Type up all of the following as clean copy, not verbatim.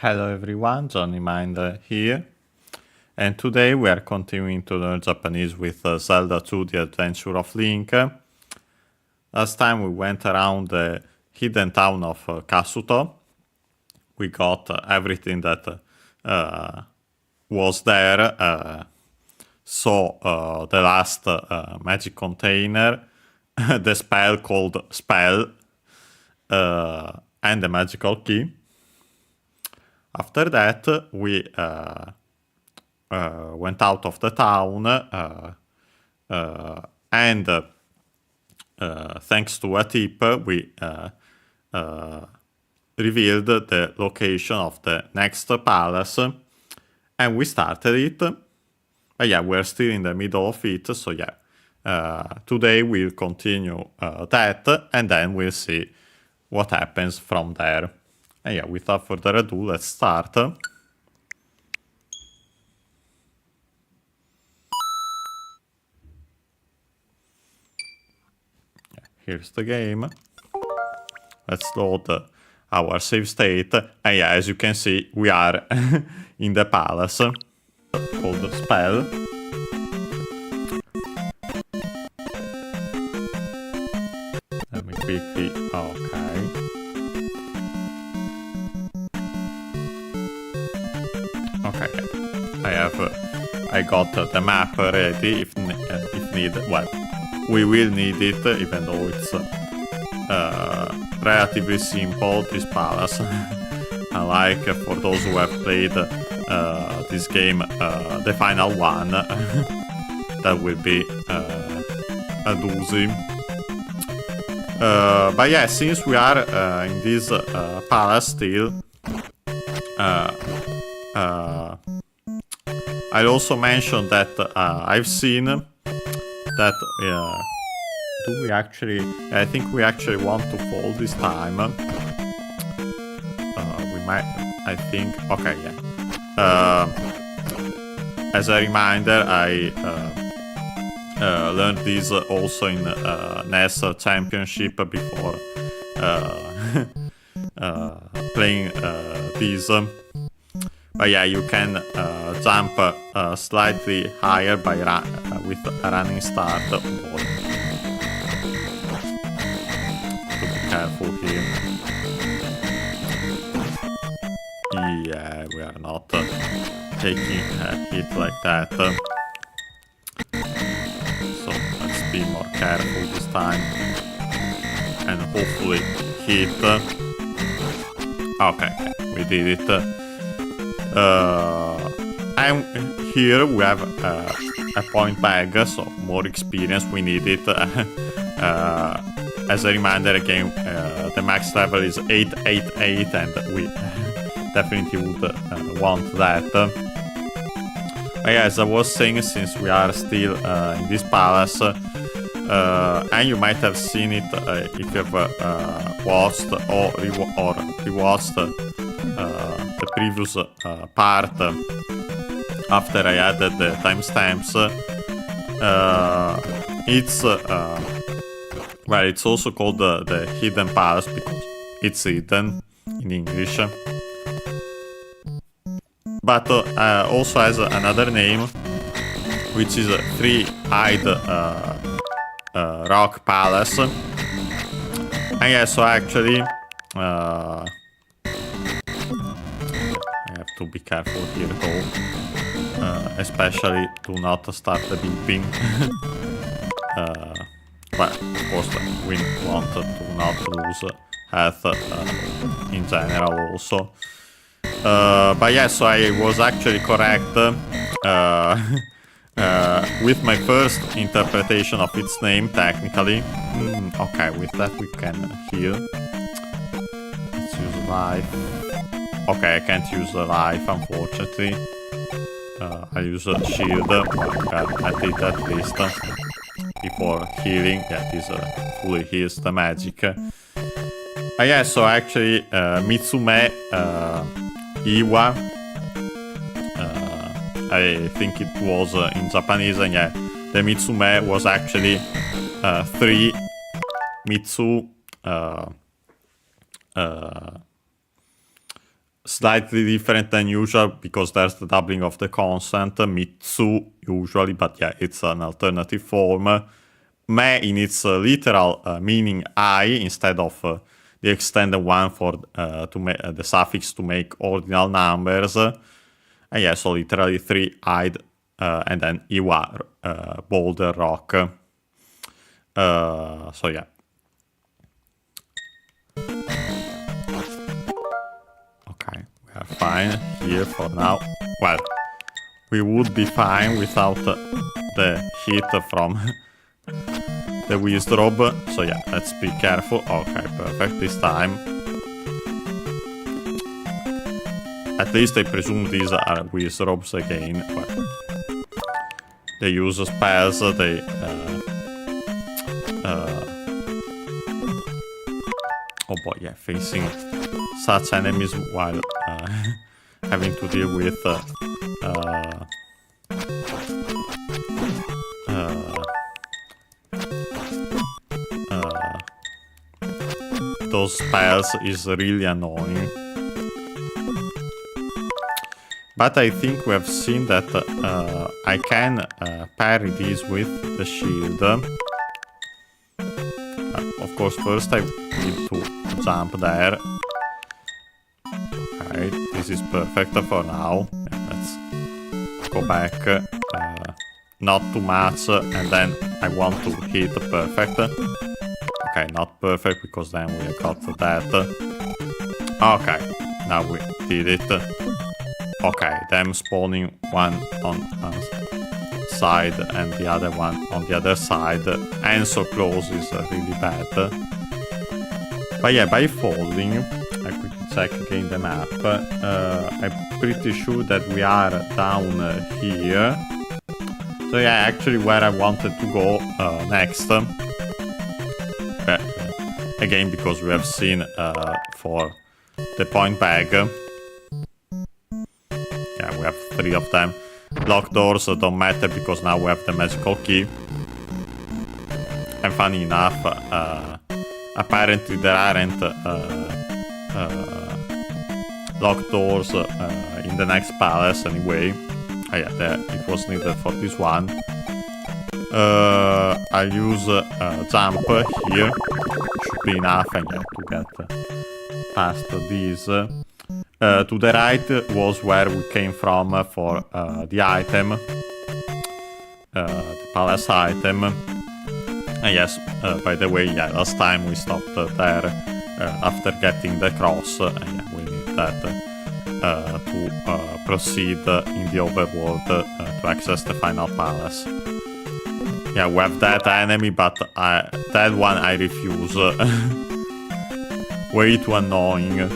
Hello everyone, Johnny Mind here, and today we are continuing to learn Japanese with Zelda II, The Adventure of Link. Last time we went around the hidden town of Kasuto. We got everything that was there, saw the last magic container, the spell called Spell, and the magical key. After that, we went out of the town, and thanks to a tip, we revealed the location of the next palace, and we started it. But yeah, we're still in the middle of it, so yeah. Today we'll continue that, and then we'll see what happens from there. And yeah, without further ado, let's start. Here's the game. Let's load our save state. And yeah, as you can see, we are in the palace called Spell. Let me quickly... Okay. Okay, I got the map ready if needed. Well, we will need it, even though it's relatively simple, this palace. Unlike for those who have played this game, the final one, that will be a doozy. But yeah, since we are in this palace still, I'll also mention that I've seen that do we actually... I think we actually want to fall this time. We might... I think... Okay, yeah. As a reminder, I learned this also in NES Championship before playing these. But yeah, you can jump slightly higher by with a running start. So be careful here. Yeah, we are not taking a hit like that. So let's be more careful this time. And hopefully hit. Okay, we did it. And here we have a point bag, so more experience, we need it. As a reminder again, the max level is 888 and we definitely would want that. But yeah, as I was saying, since we are still in this palace, and you might have seen it if you have watched or rewatched the previous part after I added the timestamps. It's well, it's also called the Hidden Palace because it's hidden in English, but also has another name, which is Three-Eyed Rock Palace. And yeah, so actually to be careful here though, especially do not start the beeping. But of course we want to not lose health in general also. But yeah, so I was actually correct with my first interpretation of its name technically. Okay, with that we can heal. Let's use life. Okay, I can't use the life, unfortunately. I use a shield. I did at least before healing. Yeah, this fully heals the magic. Yeah, so actually, Mitsume Iwa, I think it was in Japanese, and yeah, the Mitsume was actually 3 Mitsu slightly different than usual because there's the doubling of the consonant, mitsu usually, but yeah, it's an alternative form. Me in its literal meaning I instead of the extended one for the suffix to make ordinal numbers. And yeah, so literally three-eyed and then Iwa, boulder, rock. So yeah. Okay, we are fine here for now. Well, we would be fine without the hit from the wizard. So yeah, let's be careful. Okay, perfect this time. At least I presume these are wizards again. Well, they use spells, they oh boy, yeah, facing such enemies while having to deal with those spells is really annoying. But I think we have seen that I can parry these with the shield. Of course, first I need to jump there. Okay, this is perfect for now. Let's go back. Not too much, and then I want to hit perfect. Okay, not perfect because then we got that. Okay, now we did it. Okay, them spawning one on one side and the other one on the other side, and so close is really bad. But yeah, by falling, I quickly check again the map. I'm pretty sure that we are down here. So yeah, actually where I wanted to go next. Again, because we have seen for the point bag. Yeah, we have 3 of them. Locked doors don't matter because now we have the magical key. And funny enough, apparently there aren't locked doors in the next palace anyway. Oh yeah, it was needed for this one. I'll use jump here. Should be enough, and yeah, to get past these. To the right was where we came from for the item. The palace item. And yes, by the way, yeah, last time we stopped there after getting the cross. And yeah, we need that to proceed in the overworld to access the final palace. Yeah, we have that enemy, but that one I refuse. Way too annoying.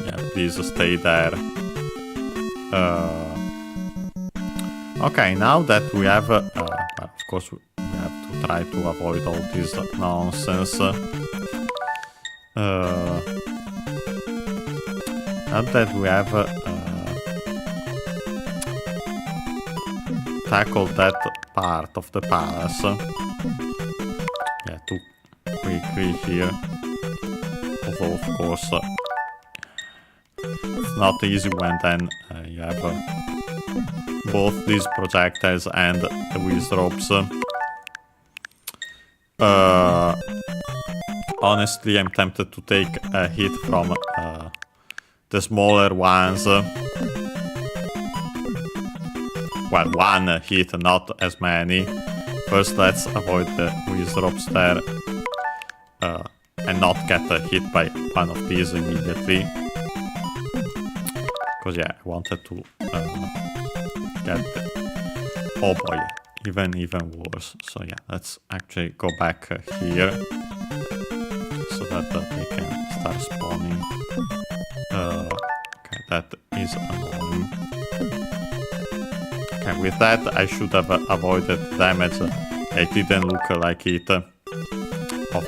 Yeah, please stay there. Okay, now that we have... of course, we have to try to avoid all this nonsense. Now that we have tackled that part of the palace. Yeah, too quickly here. Although, of course, it's not easy when then you have both these projectiles and the wizards. Honestly, I'm tempted to take a hit from the smaller ones. Well, one hit, not as many. First, let's avoid the wizards there and not get hit by one of these immediately. Because yeah, I wanted to get the... Oh boy, even worse. So yeah, let's actually go back here so that they can start spawning. Okay, that is annoying. Okay, with that I should have avoided damage. It didn't look like it of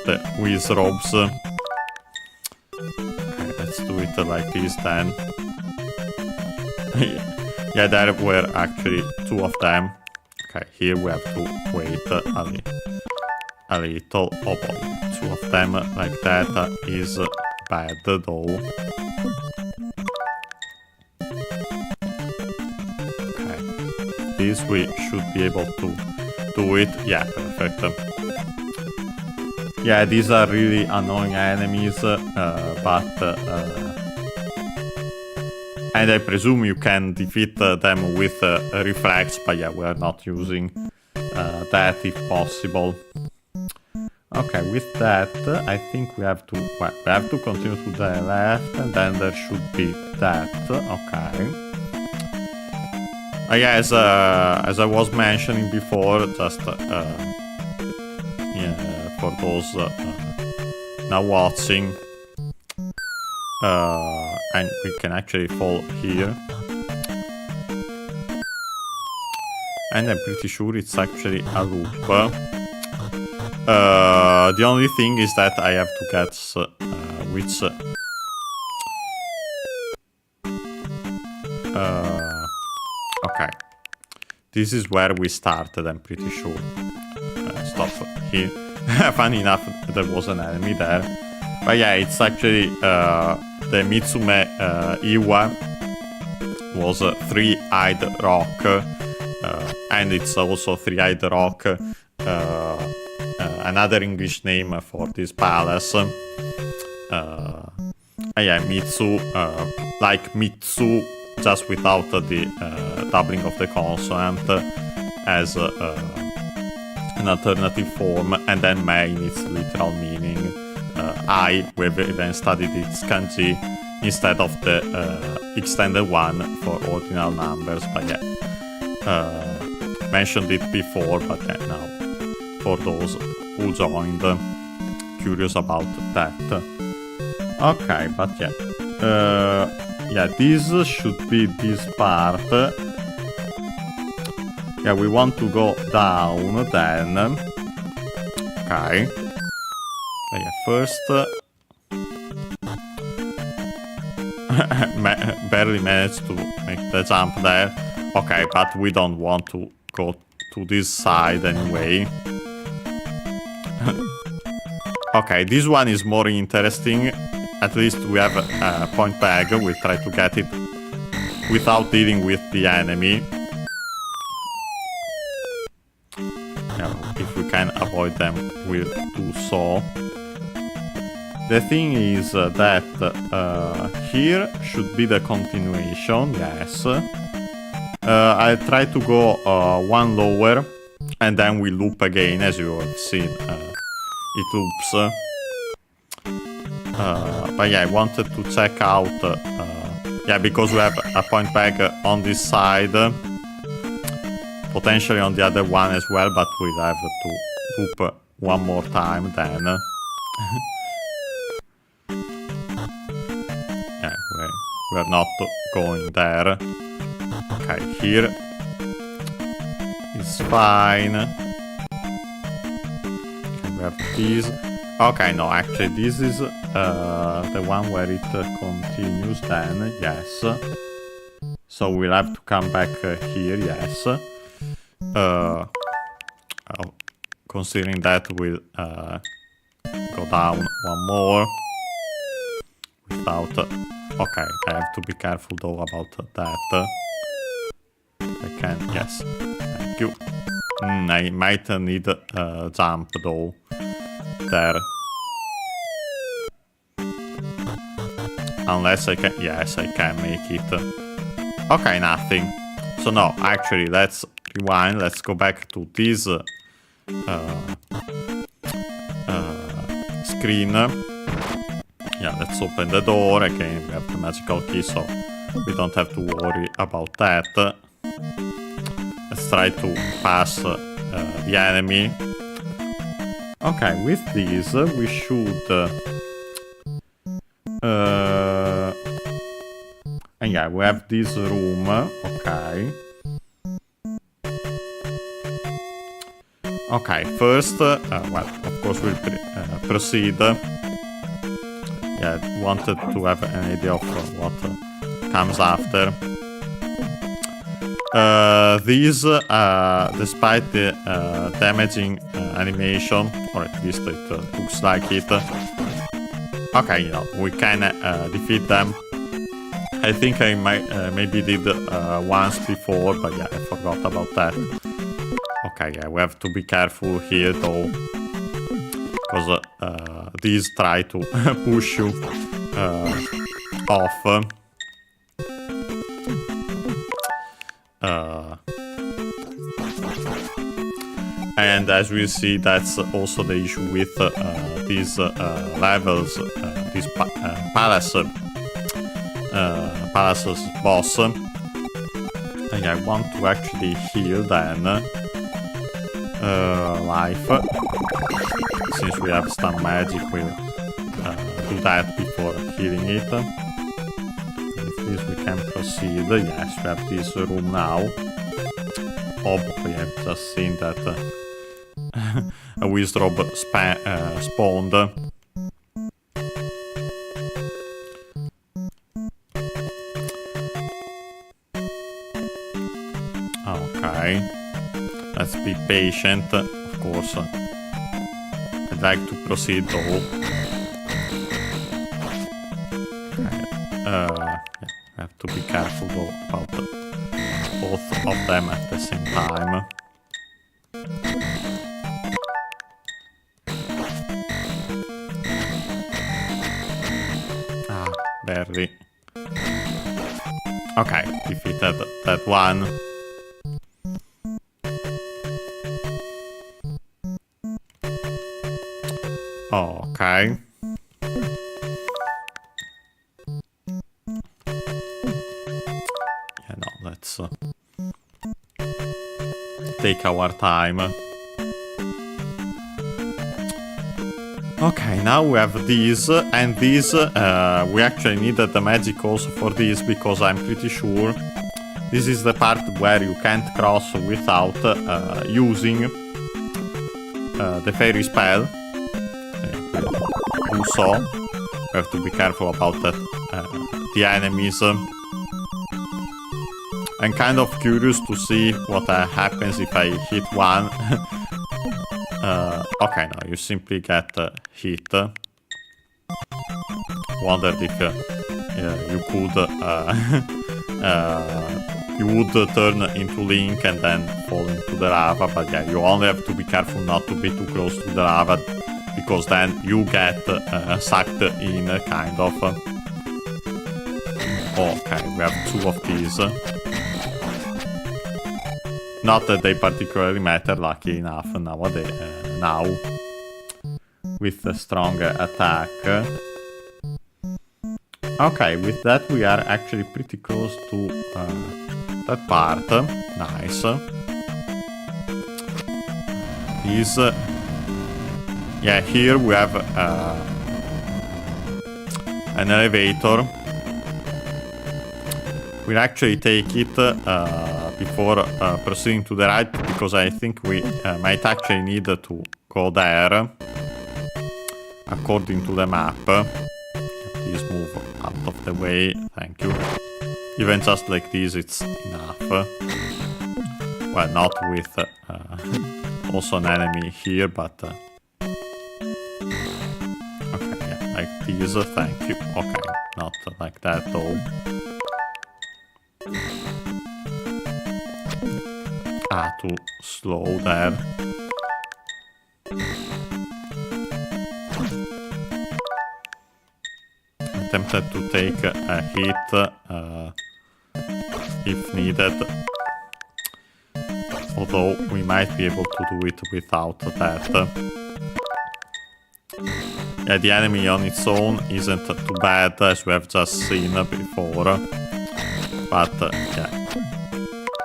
the wizards. Okay, let's do it like this then. Yeah, there were actually 2 of them. Okay, here we have to wait a little. Oh boy, 2 of them like that is bad though. this, we should be able to do it. Yeah, perfect. Yeah, these are really annoying enemies, and I presume you can defeat them with reflex, but yeah, we are not using that if possible. Okay, with that, I think we have to continue to the left, and then there should be that. Okay. Yeah, as I was mentioning before, just yeah, for those now watching, and we can actually fall here, and I'm pretty sure it's actually a loop. The only thing is that I have to guess which. Okay, this is where we started. I'm pretty sure. Stop here. Funny enough, there was an enemy there. But yeah, it's actually the Mitzme Iwa was a three-eyed rock, and it's also three-eyed rock. Another English name for this palace. Yeah, Mitsu, like Mitsu, just without the doubling of the consonant, as an alternative form, and then Mei in its literal meaning. I, we've then studied its kanji instead of the extended one for ordinal numbers, but yeah, mentioned it before, but yeah, now for those who joined, curious about that. Okay, but yeah, yeah, this should be this part. Yeah, we want to go down then. Okay. Yeah, first barely managed to make the jump there. Okay, but we don't want to go to this side anyway. Okay, this one is more interesting. At least we have a point bag. We'll try to get it without dealing with the enemy. Yeah, if we can avoid them, we'll do so. The thing is that here should be the continuation, yes. I'll try to go one lower, and then we loop again, as you have seen. It loops. But yeah, I wanted to check out, yeah, because we have a point bag on this side, potentially on the other one as well, but we'll have to loop one more time then. Yeah, we're not going there. Okay, here it's fine. Okay, we have these. Okay, no, actually this is the one where it continues then, yes. So we'll have to come back here, yes. Considering that we'll go down one more. Without... okay, I have to be careful though about that. I can, yes. Thank you. I might need a jump though. There. Unless I can... yes, I can make it. Okay, nothing. So no, actually, let's rewind. Let's go back to this screen. Yeah, let's open the door. Again, we have the magical key, so we don't have to worry about that. Let's try to pass the enemy. Okay, with this, we should... and yeah, we have this room. Okay. Okay, first, well, of course we'll proceed. Yeah, wanted to have an idea of what comes after. These, despite the damaging animation, or at least it looks like it, okay, you know, we can defeat them I think I might maybe did once before, but yeah, I forgot about that. Okay, yeah, we have to be careful here though, because these try to push you off. And as we see, that's also the issue with these levels, this palaces boss. And I want to actually heal then life. Since we have stun magic, we'll do that before healing it. With this we can proceed. Yes, we have this room now. Oh boy, I've just seen that a Wizrobe spawned. Okay, let's be patient, of course. I'd like to proceed though. Okay. Yeah, I have to be careful though about both of them at the same time. Ah, barely. Okay, defeated that one. Okay. Yeah, no, let's take our time. Okay, now we have these, and these, we actually needed the magic also for this, because I'm pretty sure this is the part where you can't cross without using the fairy spell. You saw. We have to be careful about that, the enemies. I'm kind of curious to see what happens if I hit one. Okay, no, you simply get hit. Wondered if you could, you would turn into Link and then fall into the lava, but yeah, you only have to be careful not to be too close to the lava, because then you get sucked in, kind of. Okay, we have two of these. Not that they particularly matter, lucky enough nowadays, now, with a strong attack. Okay, with that we are actually pretty close to that part. Nice. These... yeah, here we have an elevator. We'll actually take it before proceeding to the right, because I think we might actually need to go there, according to the map. Please move out of the way, thank you. Even just like this, it's enough. Well, not with also an enemy here, but... okay, yeah, like this, thank you. Okay, not like that though. Ah, too slow there. I'm tempted to take a hit if needed. Although we might be able to do it without that. Yeah, the enemy on its own isn't too bad, as we have just seen before. But yeah,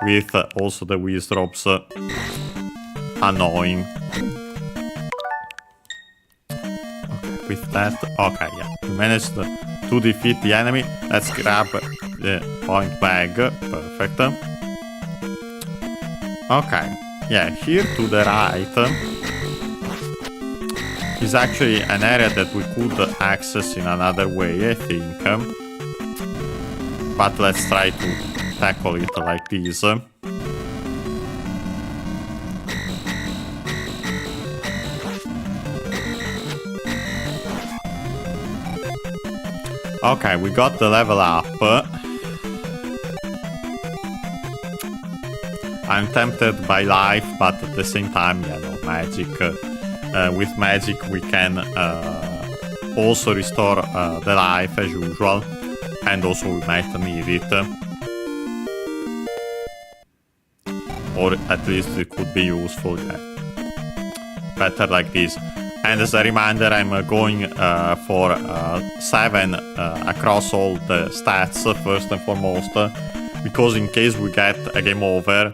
with also the Wizrobes, annoying. Okay, with that, okay, yeah, we managed to defeat the enemy. Let's grab the point bag, perfect. Okay, yeah, here to the right is actually an area that we could access in another way, I think. But let's try to tackle it like this. Okay, we got the level up. I'm tempted by life, but at the same time, yeah, no, magic. With magic we can also restore the life as usual, and also we might need it. Or at least it could be useful, yeah. Better like this. And as a reminder, I'm going for 7 across all the stats, first and foremost, because in case we get a game over,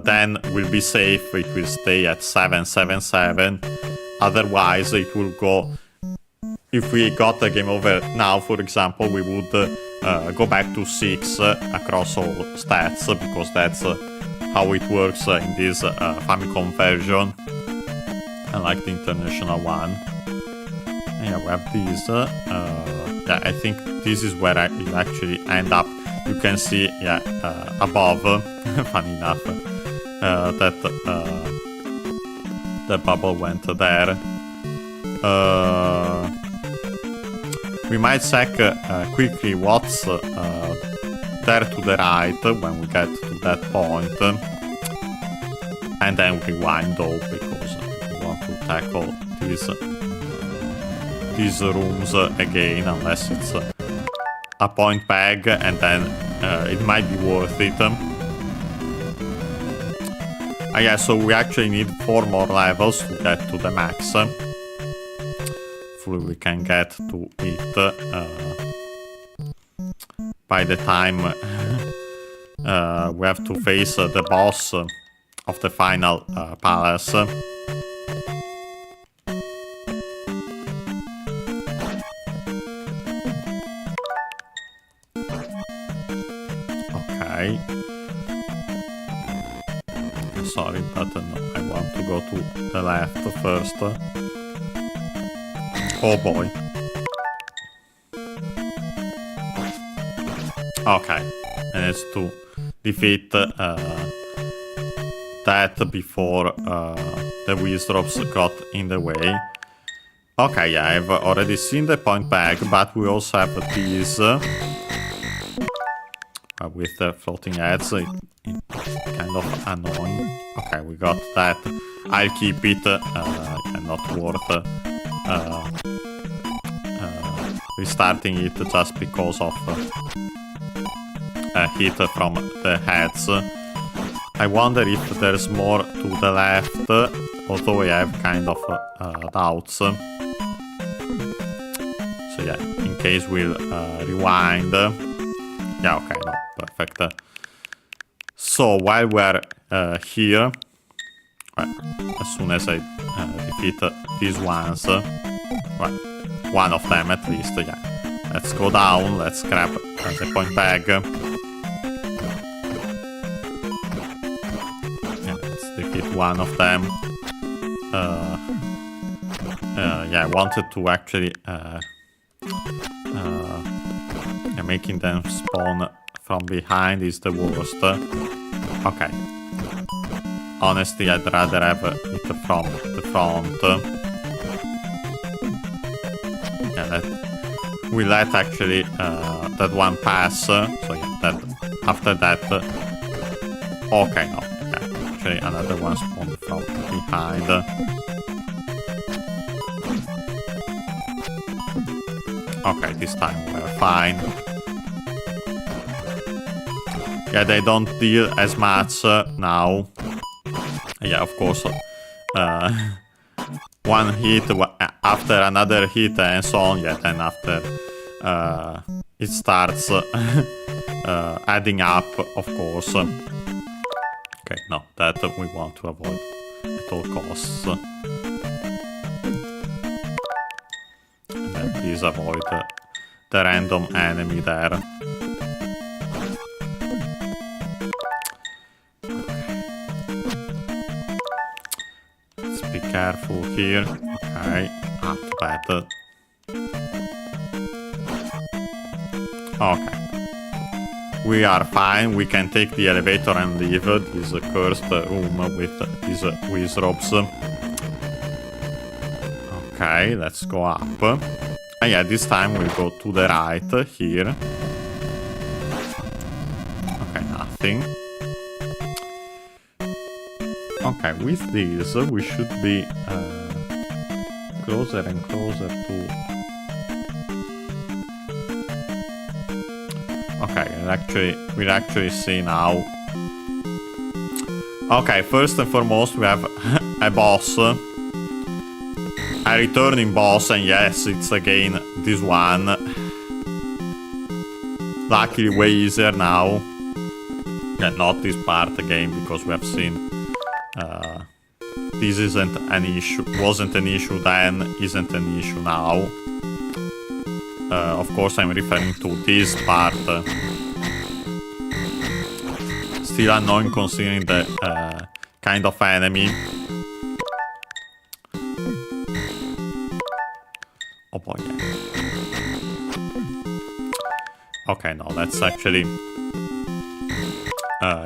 then we'll be safe, it will stay at 7, 7, 7. Otherwise, it will go... If we got a game over now, for example, we would go back to 6 across all stats, because that's how it works in this Famicom version. Unlike the international one. And yeah, we have these. Yeah, I think this is where you actually end up. You can see, yeah, above, funny enough, that the bubble went there. We might check quickly what's there to the right when we get to that point. And then rewind though, because to tackle these rooms again, unless it's a point bag, and then it might be worth it. Yeah, so we actually need 4 more levels to get to the max. Hopefully we can get to it by the time we have to face the boss of the final palace. Sorry, but no, I want to go to the left first. Oh boy. Okay, and it's to defeat that before the Wizards got in the way. Okay, yeah, I've already seen the point bag, but we also have these with the floating heads. Kind of annoying. Okay, we got that. I'll keep it. Not worth restarting it just because of a hit from the heads. I wonder if there's more to the left, although I have kind of doubts. So yeah, in case we'll rewind. Yeah, okay, no, perfect. So while we're here, as soon as I defeat these ones, well, one of them at least, yeah. Let's go down, let's grab the point bag. Yeah, let's defeat one of them. Yeah, I wanted to actually making them spawn from behind is the worst. Okay. Honestly, I'd rather have it from the front. Yeah, we let actually that one pass. So yeah, that after that. Okay, no. Yeah, actually another one spawned from behind. Okay, this time we're fine. Yeah, they don't deal as much now. Yeah, of course. One hit after another hit and so on. Yeah, then after it starts adding up, of course. Okay, no, that we want to avoid at all costs. And then please avoid the random enemy there. Careful here. Okay, not bad. Okay. We are fine. We can take the elevator and leave this cursed room with these wizards. Okay, let's go up. And yeah, this time we'll go to the right here. Okay, nothing. Okay, with this we should be closer and closer to... Okay, we'll actually see now. Okay, first and foremost we have a boss. A returning boss, and yes, it's again this one. Luckily way easier now. Yeah, not this part again, because we have seen this isn't an issue, wasn't an issue then, isn't an issue now. Of course I'm referring to this part. Still annoying considering the kind of enemy. Oh boy, yeah. Okay, no, let's actually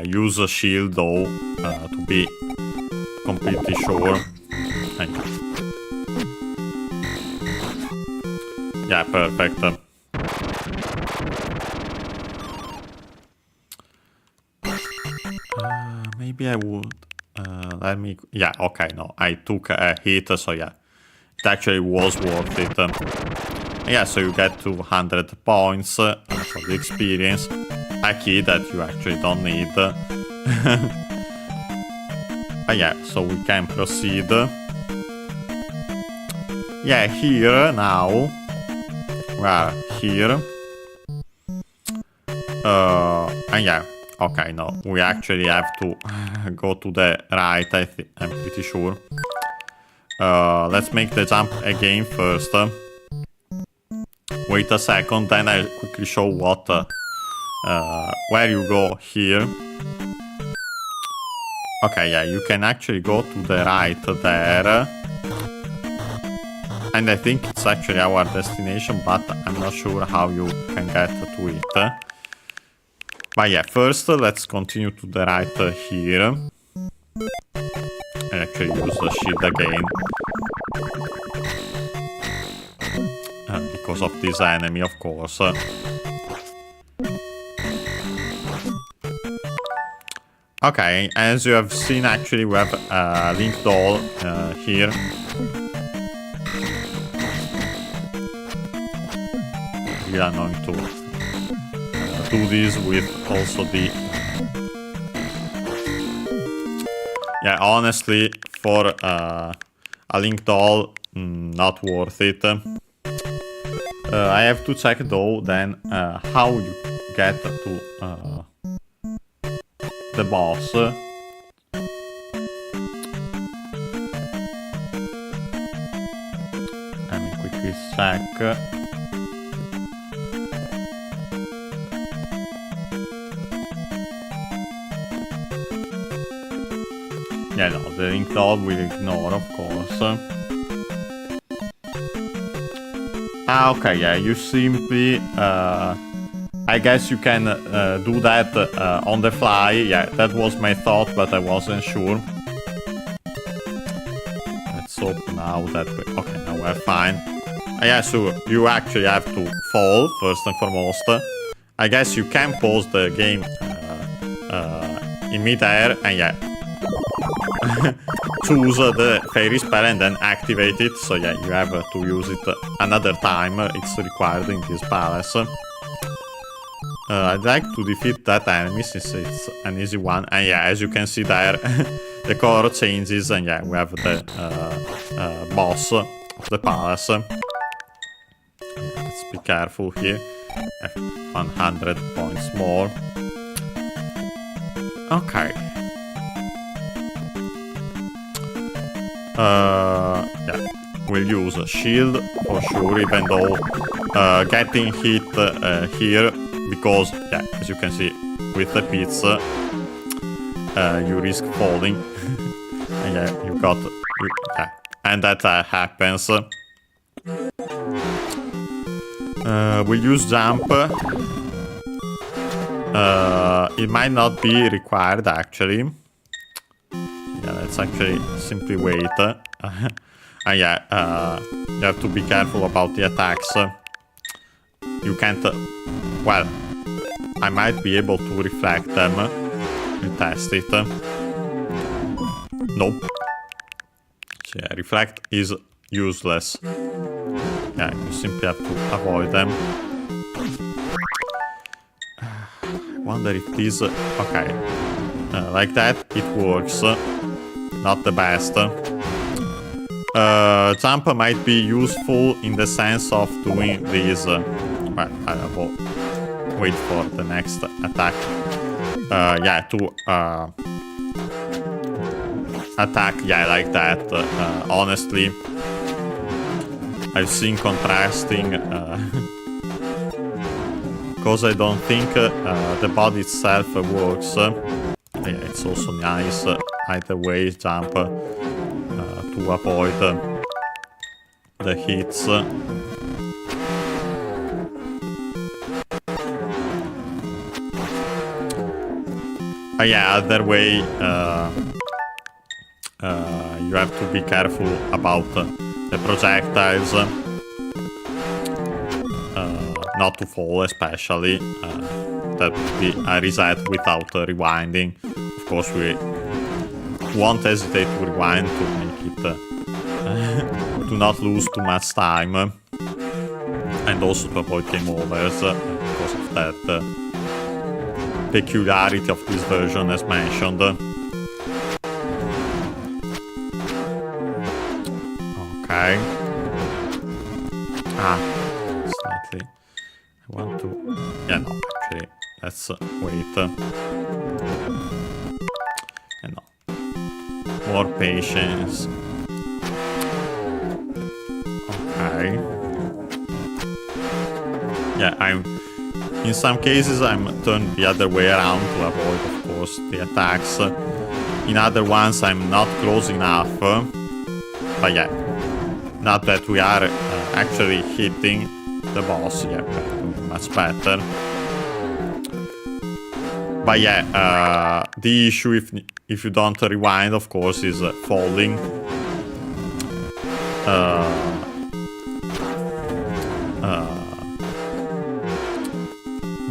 use a shield though, to be completely sure. Yeah, perfect. Maybe I would... let me... Yeah, okay, no, I took a hit, so yeah. It actually was worth it. Yeah, so you get 200 points for the experience. A key that you actually don't need. Yeah, so we can proceed. Yeah, here now. We are here. And yeah, okay, no, we actually have to go to the right, I'm pretty sure. Let's make the jump again first. Wait a second, then I'll quickly show what, where you go here. Okay, yeah, you can actually go to the right there. And I think it's actually our destination, but I'm not sure how you can get to it. But yeah, first let's continue to the right here. I actually use the shield again. Because of this enemy, of course. Okay, as you have seen, actually we have a Link doll here. We are going to do this with also the... Yeah, honestly, for a Link doll, not worth it. I have to check though then how you get to the boss. Let me quickly check. Yeah, no, the Link doll will ignore, of course. Okay, yeah, you simply... I guess you can do that on the fly. Yeah, that was my thought, but I wasn't sure. Let's hope now that we... Okay, now we're fine. Yeah, so you actually have to fall, first and foremost. I guess you can pause the game in mid-air, and yeah. Choose the fairy spell and then activate it. So yeah, you have to use it another time. It's required in this palace. I'd like to defeat that enemy since it's an easy one. And yeah, as you can see there, the color changes, and yeah, we have the boss of the palace. Let's be careful here. 100 points more. Okay. Yeah, we'll use a shield for sure, even though getting hit here, because yeah, as you can see with the pizza, you risk falling. And yeah, you got, yeah, and that happens. We'll use jump. It might not be required actually. Yeah, let's actually simply wait. And yeah, you have to be careful about the attacks. You can't... well, I might be able to reflect them. We'll test it. Nope. So yeah, reflect is useless. Yeah, you simply have to avoid them. I wonder if this... okay. Like that, it works. Not the best. Jump might be useful in the sense of doing this. Well, I will wait for the next attack. Yeah, to attack, yeah, like that. Honestly, I've seen contrasting, because I don't think the body itself works. Yeah, it's also nice either way, jump to avoid the hits. Yeah, other way, you have to be careful about the projectiles, not to fall especially. That would be a reset without rewinding. Of course, we won't hesitate to rewind to make it to not lose too much time, and also to avoid game overs because of that peculiarity of this version as mentioned. Okay. Slightly. I want to... yeah, no, actually, let's wait. No. More patience. Okay. Yeah, in some cases I'm turned the other way around to avoid, of course, the attacks. In other ones I'm not close enough. But yeah, not that we are actually hitting the boss. Yeah, much better. But yeah, the issue if you don't rewind, of course, is falling.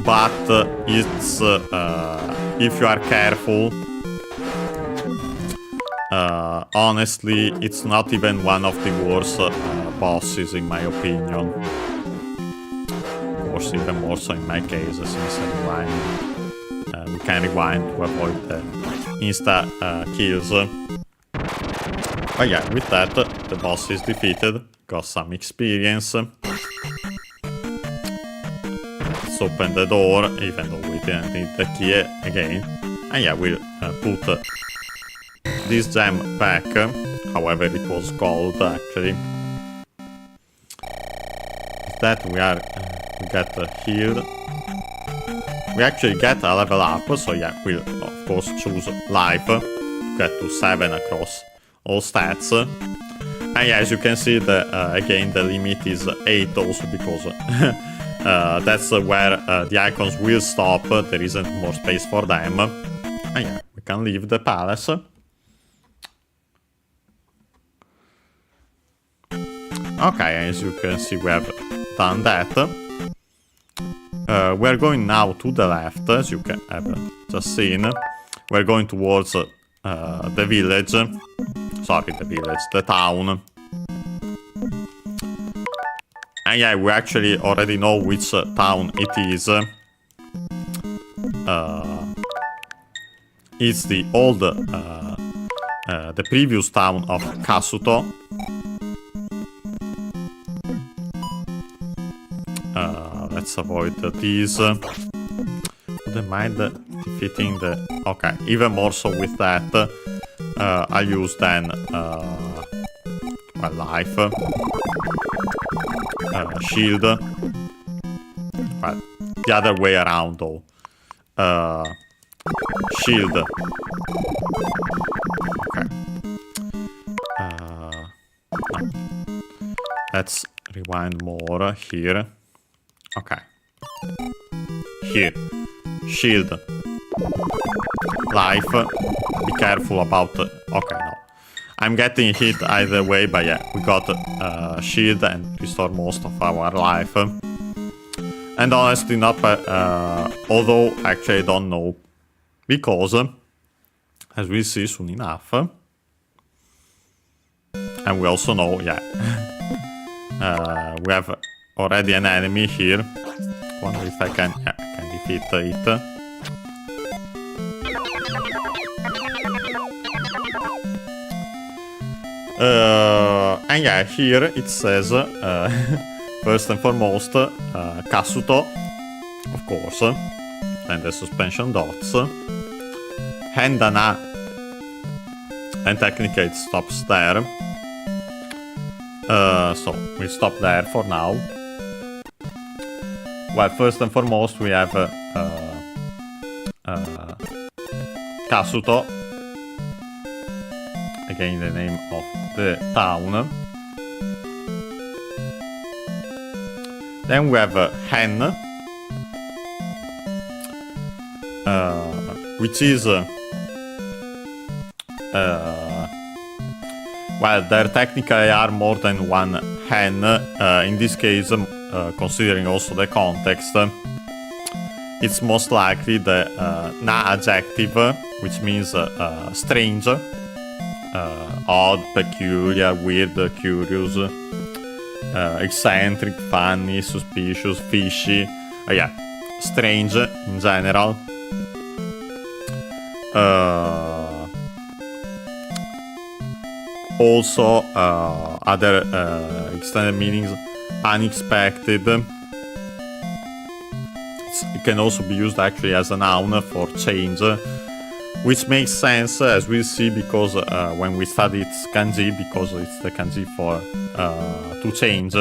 But it's if you are careful, honestly, it's not even one of the worst bosses in my opinion. Of course, even more so in my case, since I rewind, we can rewind to avoid the insta kills. But yeah, with that, the boss is defeated, got some experience. Let's open the door, even though we didn't need the key again. And yeah, we'll put this gem back, however it was called actually. With that we get healed. We actually get a level up, so yeah, we'll of course choose life to get to 7 across all stats. And yeah, as you can see, again the limit is 8 also because that's where the icons will stop, there isn't more space for them. And yeah, we can leave the palace. Okay, as you can see, we have done that. We're going now to the left, as you can have just seen. We're going towards the village. Sorry, the town. And yeah, we actually already know which town it is. It's the old, the previous town of Kasuto. Let's avoid these. Wouldn't mind defeating the... okay, even more so with that. I'll use then my life. Shield. Well, the other way around though. Shield. Okay. No. Let's rewind more here. Okay. Here. Shield. Life. Be careful about... okay, no. I'm getting hit either way, but yeah, we got shield and restore most of our life. And honestly, not although actually I don't know. Because, as we'll see soon enough, And we also know, yeah, we have already an enemy here. Wonder if I can defeat it. And yeah, here it says, first and foremost, Kasuto, of course, and the suspension dots, Hendana, and technically it stops there. So we stop there for now. Well, first and foremost we have Kasuto, again the name of the town. Then we have Hen, which is well, there technically are more than one hen. In this case, considering also the context, it's most likely the na adjective, which means strange, odd, peculiar, weird, curious, eccentric, funny, suspicious, fishy. Yeah, strange in general. Also, other extended meanings, unexpected. It can also be used actually as a noun for change, which makes sense as we see because when we study its kanji, because it's the kanji for to change.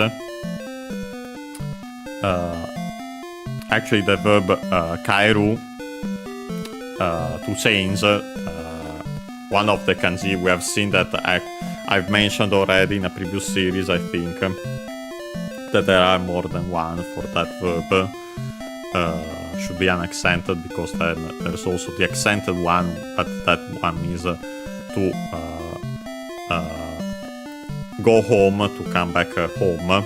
Actually, the verb kairu, to change, one of the kanji we have seen that I've mentioned already in a previous series, I think, that there are more than one for that verb. Should be unaccented because then there's also the accented one, but that one is to go home, to come back home.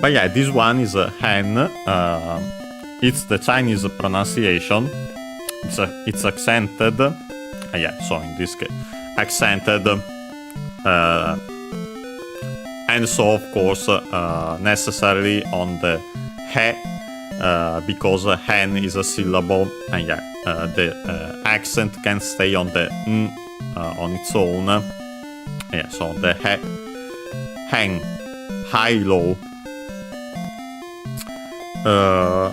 But yeah, this one is a hen. It's the Chinese pronunciation. It's accented. Yeah, so in this case, accented. And so, of course, necessarily on the he, because hen is a syllable, and yeah, the accent can stay on the n on its own. Yeah, so the he, hen, high, low.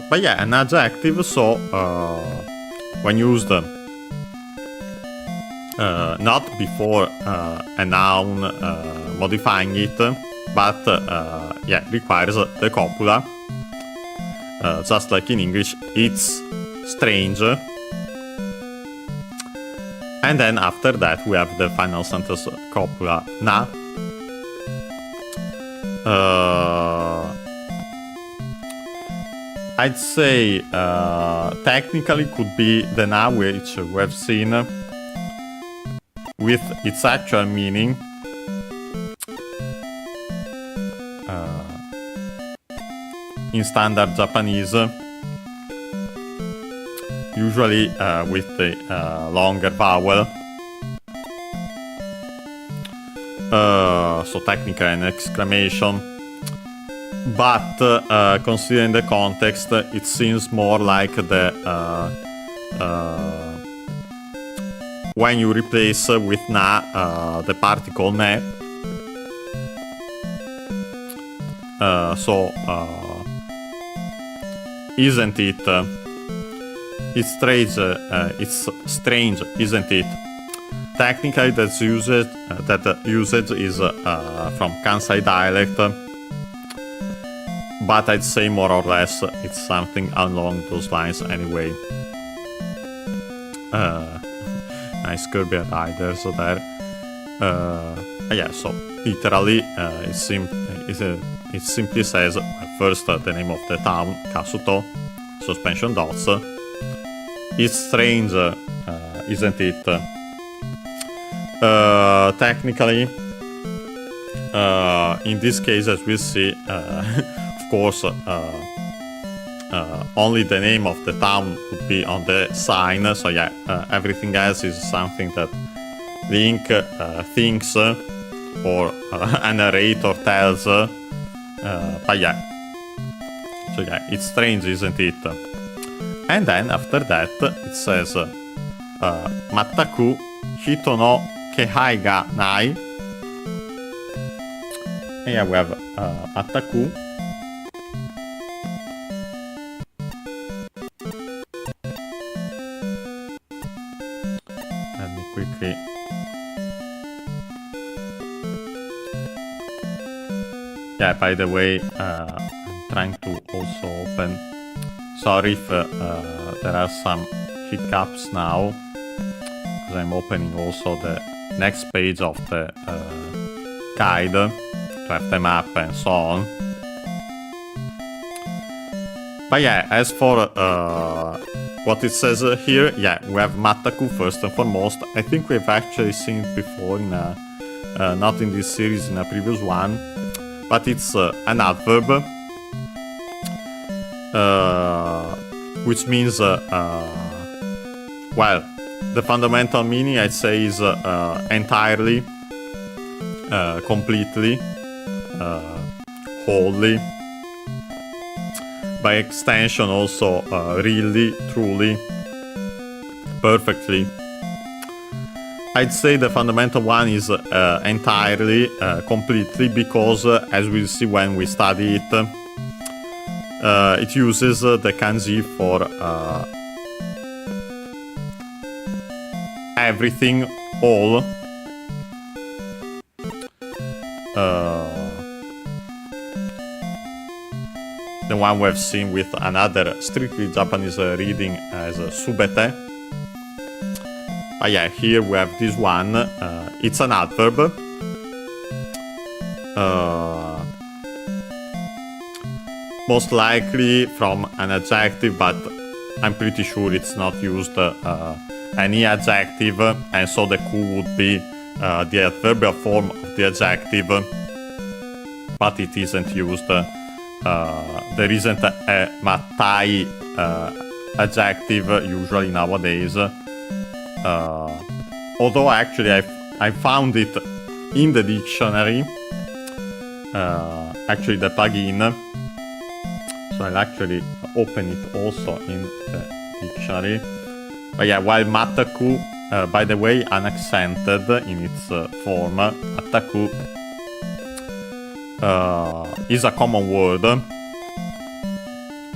But yeah, an adjective, so when used not before a noun modifying it, but yeah, requires the copula. Just like in English, it's strange. And then after that we have the final sentence copula na. I'd say technically could be the na, which we have seen with its actual meaning. In standard Japanese, usually with the longer vowel. So technically an exclamation. But considering the context, it seems more like the when you replace with na the particle ne. Isn't it? It's strange, isn't it? Technically, that usage is from Kansai dialect, but I'd say more or less it's something along those lines anyway. Nice Kirby riders there. Yeah, so literally, it simply says first the name of the town, Kasuto, suspension dots. It's strange, isn't it? Technically, in this case, as we see, of course, only the name of the town would be on the sign. So yeah, everything else is something that link thinks or a narrator tells. But yeah. So yeah, it's strange, isn't it? And then after that, it says Mattaku hito no kehai ga nai. And yeah, we have Mattaku. Let me quickly... Yeah, by the way, I'm trying to also open... Sorry if there are some hiccups now, because I'm opening also the next page of the guide to have the map and so on. But yeah, as for what it says here, yeah, we have Mattaku first and foremost. I think we've actually seen it before in not in this series, in a previous one, but it's an adverb. Which means, well, the fundamental meaning, I'd say, is entirely, completely, wholly. By extension, also, really, truly, perfectly. I'd say the fundamental one is entirely, completely, because, as we'll see when we study it, it uses the kanji for everything, all. The one we've seen with another strictly Japanese reading as subete. But yeah, here we have this one. It's an adverb. Most likely from an adjective, but I'm pretty sure it's not used any adjective, and so the ku would be the adverbial form of the adjective, but it isn't used. There isn't a matai adjective usually nowadays, although actually I found it in the dictionary, actually the plugin. So I'll actually open it also in the dictionary. But yeah, while Mattaku, by the way, unaccented in its form, Mattaku is a common word.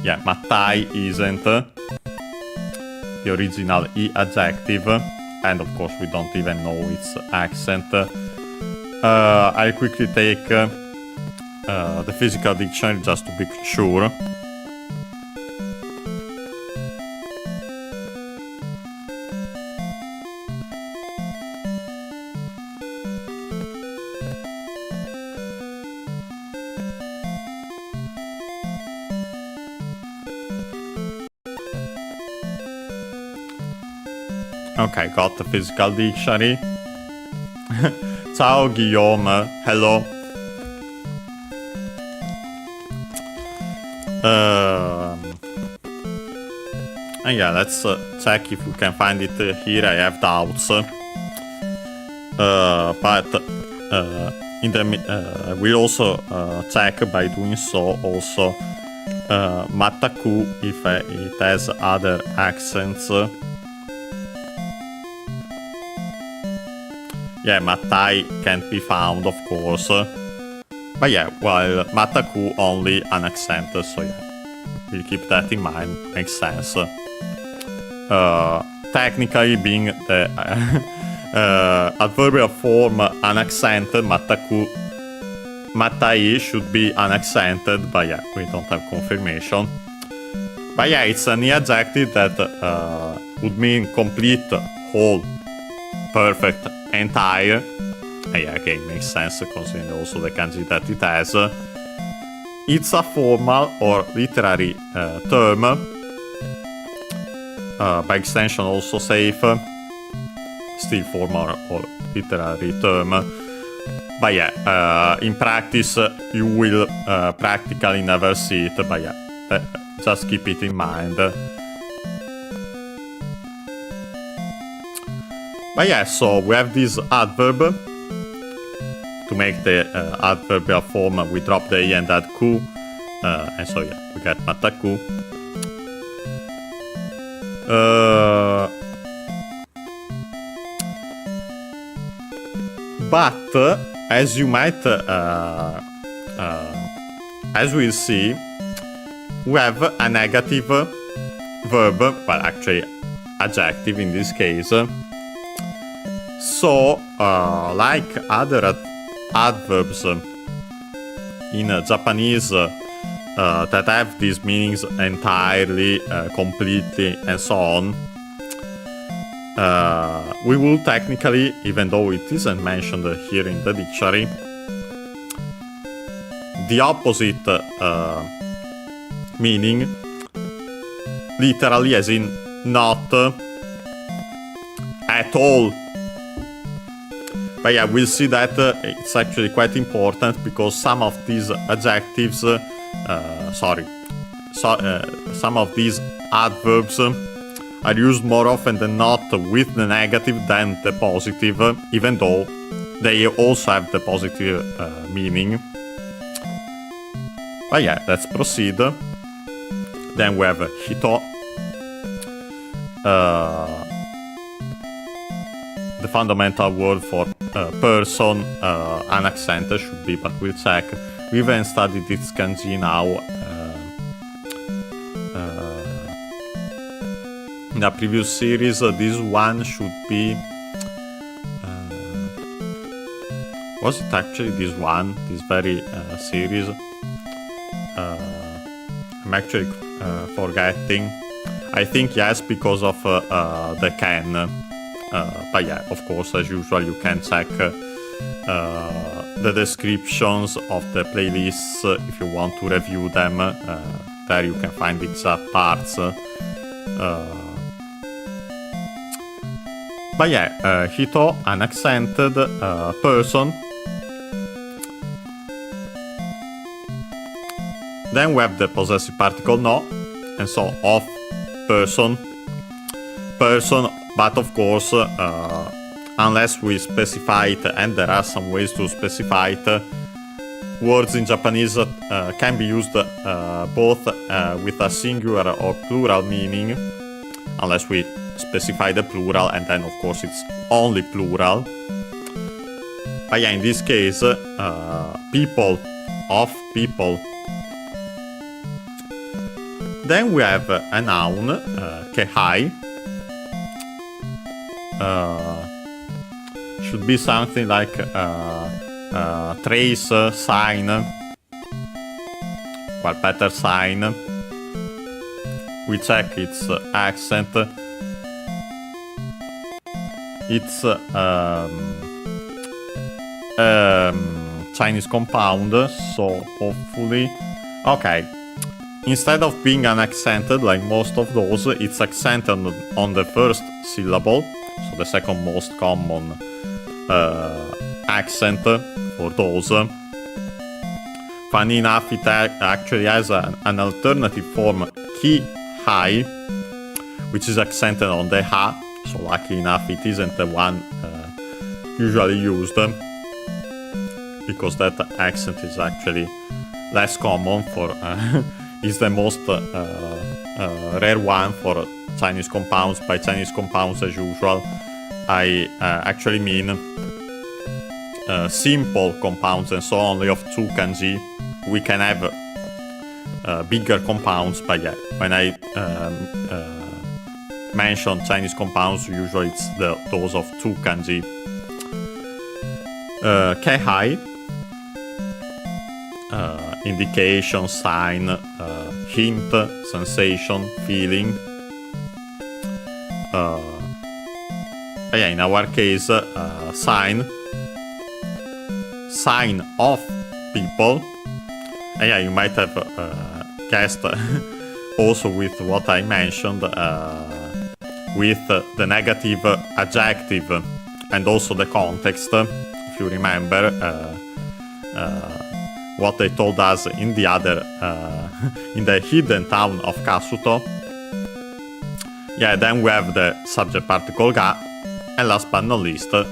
Yeah, Matai isn't the original I adjective, and of course we don't even know its accent. I'll quickly take the physical dictionary just to be sure. Okay, got the physical dictionary. Ciao Guillaume, hello. And yeah, let's check if we can find it here. I have doubts. But in the we'll also check by doing so also Mattaku if it has other accents. Yeah, Matai can't be found, of course. But yeah, while Mattaku only unaccented, so yeah, we'll keep that in mind, makes sense. Technically, being the adverbial form unaccented, Mattaku, Matai should be unaccented, but yeah, we don't have confirmation. But yeah, it's an adjective that would mean complete, whole, perfect, entire. Yeah, again, makes sense considering also the kanji that it has. It's a formal or literary term, by extension also safe, still formal or literary term. But yeah, in practice you will practically never see it, but yeah, just keep it in mind. But yeah, so we have this adverb. To make the adverbial form, we drop the E and add Q. And so yeah, we get mataku. But as you might, as we'll see, we have a negative verb, well, actually adjective in this case. So, like other adverbs in Japanese that have these meanings entirely, completely, and so on, we will technically, even though it isn't mentioned here in the dictionary, the opposite meaning, literally as in not at all. But yeah, we'll see that it's actually quite important because some of these adjectives, some of these adverbs are used more often than not with the negative than the positive, even though they also have the positive meaning. But yeah, let's proceed. Then we have hito. The fundamental word for person, unaccented should be, but we'll check. We even studied its kanji now. In the previous series, this one should be... was it actually this one? This very series? I'm actually forgetting. I think yes, because of the can. But yeah, of course, as usual, you can check the descriptions of the playlists if you want to review them. There you can find the exact parts. But yeah, hito, unaccented, person. Then we have the possessive particle no, and so of person. Person, but of course, unless we specify it, and there are some ways to specify it, words in Japanese can be used both with a singular or plural meaning, unless we specify the plural, and then of course it's only plural. But yeah, in this case, people, of people. Then we have a noun, kehai. Should be something like trace, sign, well, better sign. We check its accent. It's Chinese compound, so hopefully... Okay. Instead of being unaccented, like most of those, it's accented on the first syllable, so the second most common accent for those. Funny enough, it actually has an alternative form, ki-hai, which is accented on the ha, so luckily enough it isn't the one usually used, because that accent is actually less common for... is the most rare one for Chinese compounds. By Chinese compounds, as usual, I actually mean simple compounds, and so only of two kanji. We can have bigger compounds, but yeah, when I mention Chinese compounds, usually it's those of two kanji. Kehai, indication, sign, hint, sensation, feeling. Yeah, in our case, sign of people. Yeah, you might have guessed also with what I mentioned, with the negative adjective and also the context. If you remember what they told us in the other, in the hidden town of Kasuto. Yeah, then we have the subject particle ga, And last but not least, the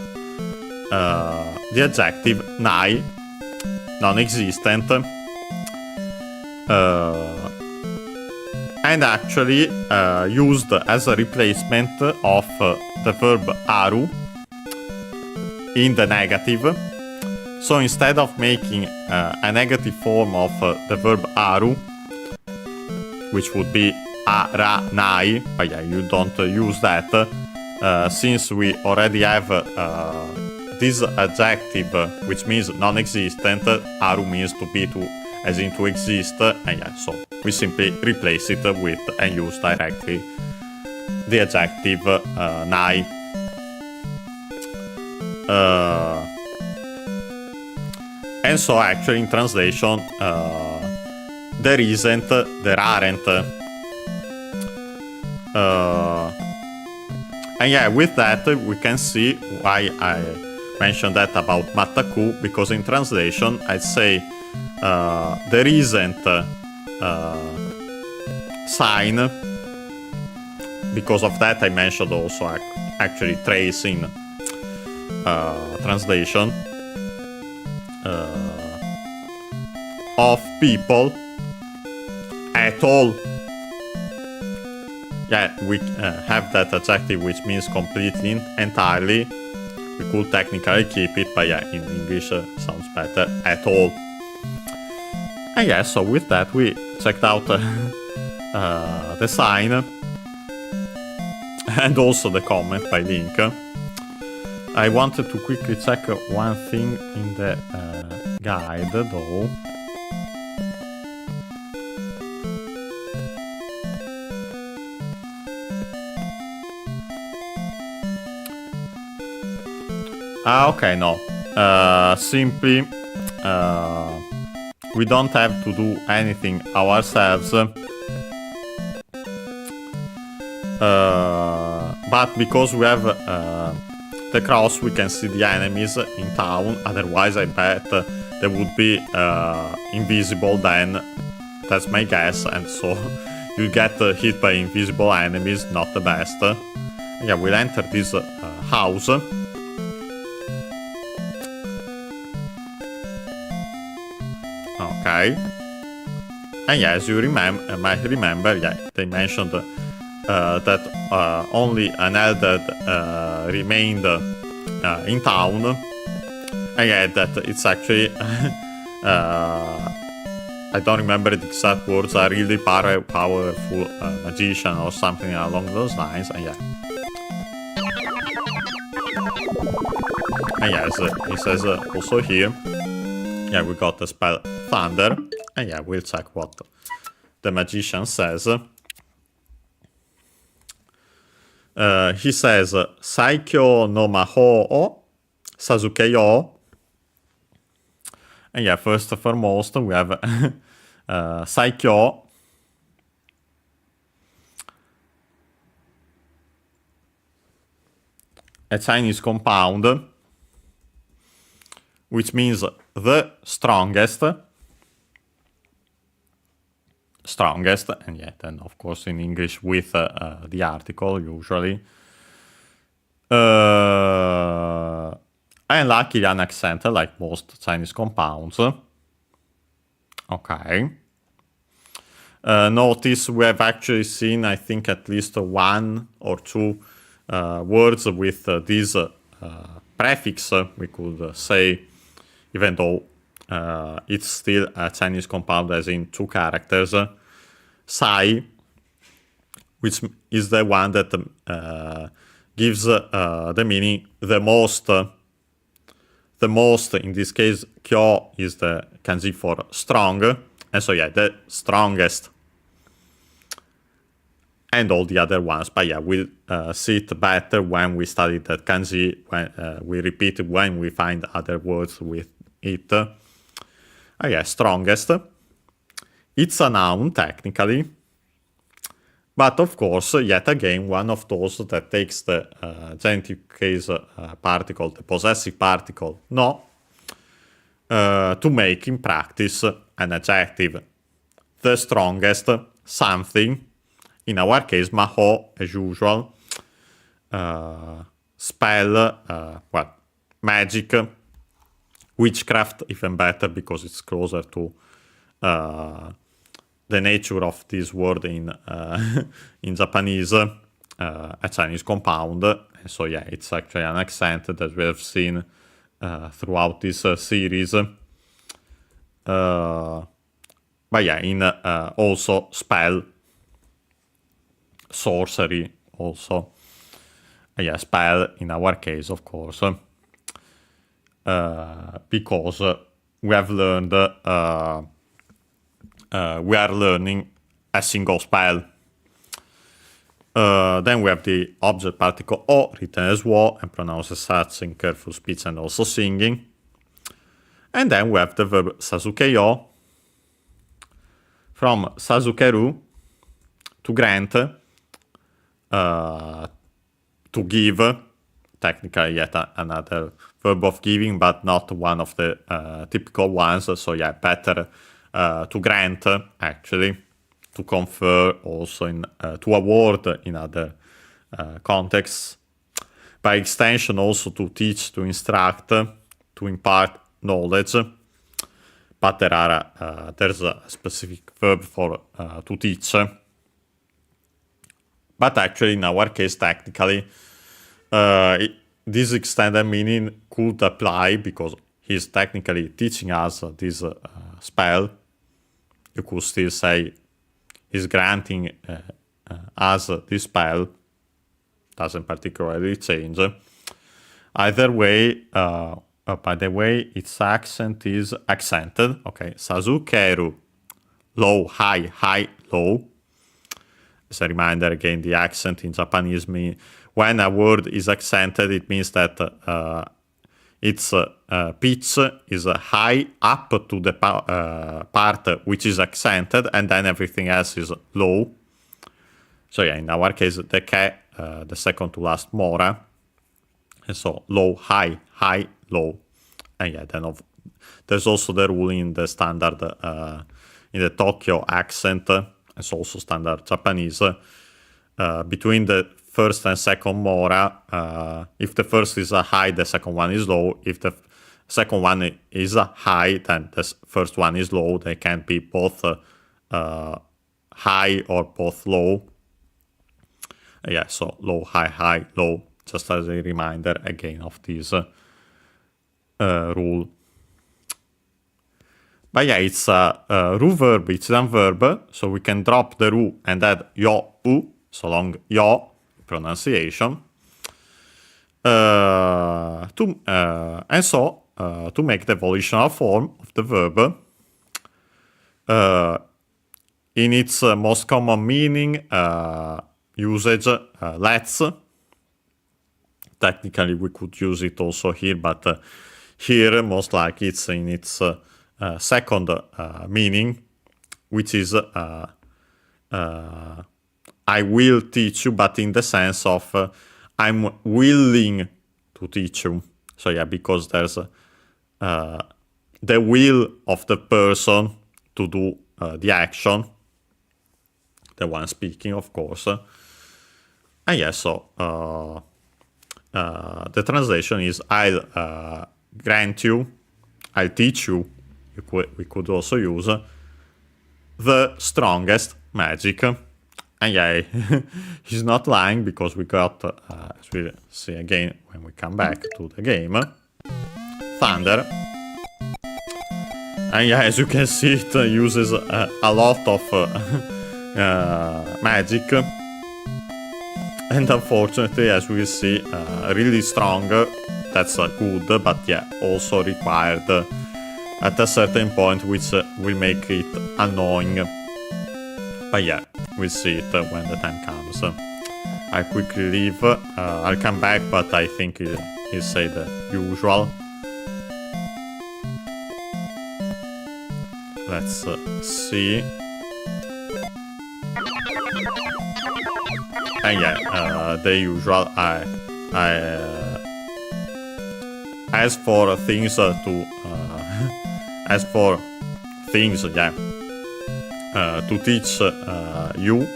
adjective nai, non-existent, and actually used as a replacement of the verb aru in the negative. So instead of making a negative form of the verb aru, which would be ara nai, but yeah, you don't use that, since we already have this adjective, which means non-existent, aru means to be, to, as in to exist, and yeah, so we simply replace it with and use directly the adjective nai. And so actually in translation, there isn't, there aren't. And yeah, with that we can see why I mentioned that about mataku, because in translation I'd say there isn't sign. Because of that I mentioned also actually trace in translation of people at all. Yeah, we have that adjective which means completely, entirely. We could technically keep it, but yeah, in English sounds better, at all. And yeah, so with that we checked out the sign and also the comment by Link. I wanted to quickly check one thing in the guide though. Okay, no. Simply, we don't have to do anything ourselves. But because we have the cross, we can see the enemies in town. Otherwise, I bet they would be invisible then. That's my guess. And so you get hit by invisible enemies, not the best. Yeah, we'll enter this house. Okay. And yeah, as you might remember, yeah, they mentioned that only an elder remained in town. And yeah, that it's actually I don't remember the exact words, a really powerful magician or something along those lines. And yeah. And yeah, as it says also here, yeah, we got the spell Thunder. And yeah, we'll check what the magician says. He says, Saikyo no Mahou o Sasuke yo. And yeah, first and foremost, we have Saikyo. A Chinese compound, which means the strongest. Strongest, and yet, and of course in English with the article usually. And luckily unaccented, like most Chinese compounds. Okay. Notice we have actually seen, I think, at least one or two words with this prefix, we could say, even though it's still a Chinese compound as in 2 characters. Sai, which is the one that gives the meaning the most. The most, in this case, Kyo is the kanji for strong. And so yeah, the strongest. And all the other ones. But yeah, we'll see it better when we study that kanji. When we repeat it when we find other words with it. Yeah, strongest. It's a noun, technically. But of course, yet again, one of those that takes the genitive case particle, the possessive particle, no, to make in practice an adjective. The strongest, something, in our case, Mahou, as usual. spell, well, magic, witchcraft, even better because it's closer to the nature of this word in in Japanese, a Chinese compound. So yeah, it's actually an accent that we have seen throughout this series. But yeah, in also spell, sorcery also. Yeah, spell in our case, of course, because we have learned, we are learning a single spell. Then we have the object particle o, written as wo and pronounced as such in careful speech and also singing. And then we have the verb sasuke-yo, from sasukeru, to grant, to give, technically yet another verb of giving, but not one of the typical ones. So yeah, better to grant, actually, to confer also, in to award in other contexts. By extension also to teach, to instruct, to impart knowledge. But there's a specific verb for to teach. But actually, in our case, technically, this extended meaning could apply because he's technically teaching us this spell. You could still say he's granting us this spell. Doesn't particularly change. Either way, by the way, its accent is accented. Okay, Sasukeru, low, high, high, low. As a reminder, again, the accent in Japanese means when a word is accented, it means that its pitch is high up to the part which is accented, and then everything else is low. So yeah, in our case, the ke, the second to last mora, and so low, high, high, low. And yeah, then there's also the rule in the standard, in the Tokyo accent, it's also standard Japanese, between the first and second mora, if the first is high, the second one is low. If the second one is high, then the first one is low. They can be both high or both low. Yeah, so low, high, high, low, just as a reminder again of this rule. But yeah, it's a ru verb, it's a verb, so we can drop the ru and add yo, u, so long yo pronunciation. And so, to make the volitional form of the verb, in its most common meaning, usage, let's. Technically, we could use it also here, but here, most likely, it's in its second meaning, which is I will teach you, but in the sense of I'm willing to teach you. So yeah, because there's the will of the person to do the action, the one speaking, of course. And yeah, so the translation is I'll grant you, I'll teach you. We could also use the strongest magic. And yeah, he's not lying because we got, as we'll see again when we come back to the game, thunder. And yeah, as you can see, it uses a lot of magic. And unfortunately, as we'll see, really strong. That's good, but yeah, also required at a certain point, which will make it annoying. But yeah, we'll see it when the time comes. I quickly leave. I'll come back, but I think he'll say the usual. Let's see. And yeah, the usual. As for things as for things, yeah, to teach you,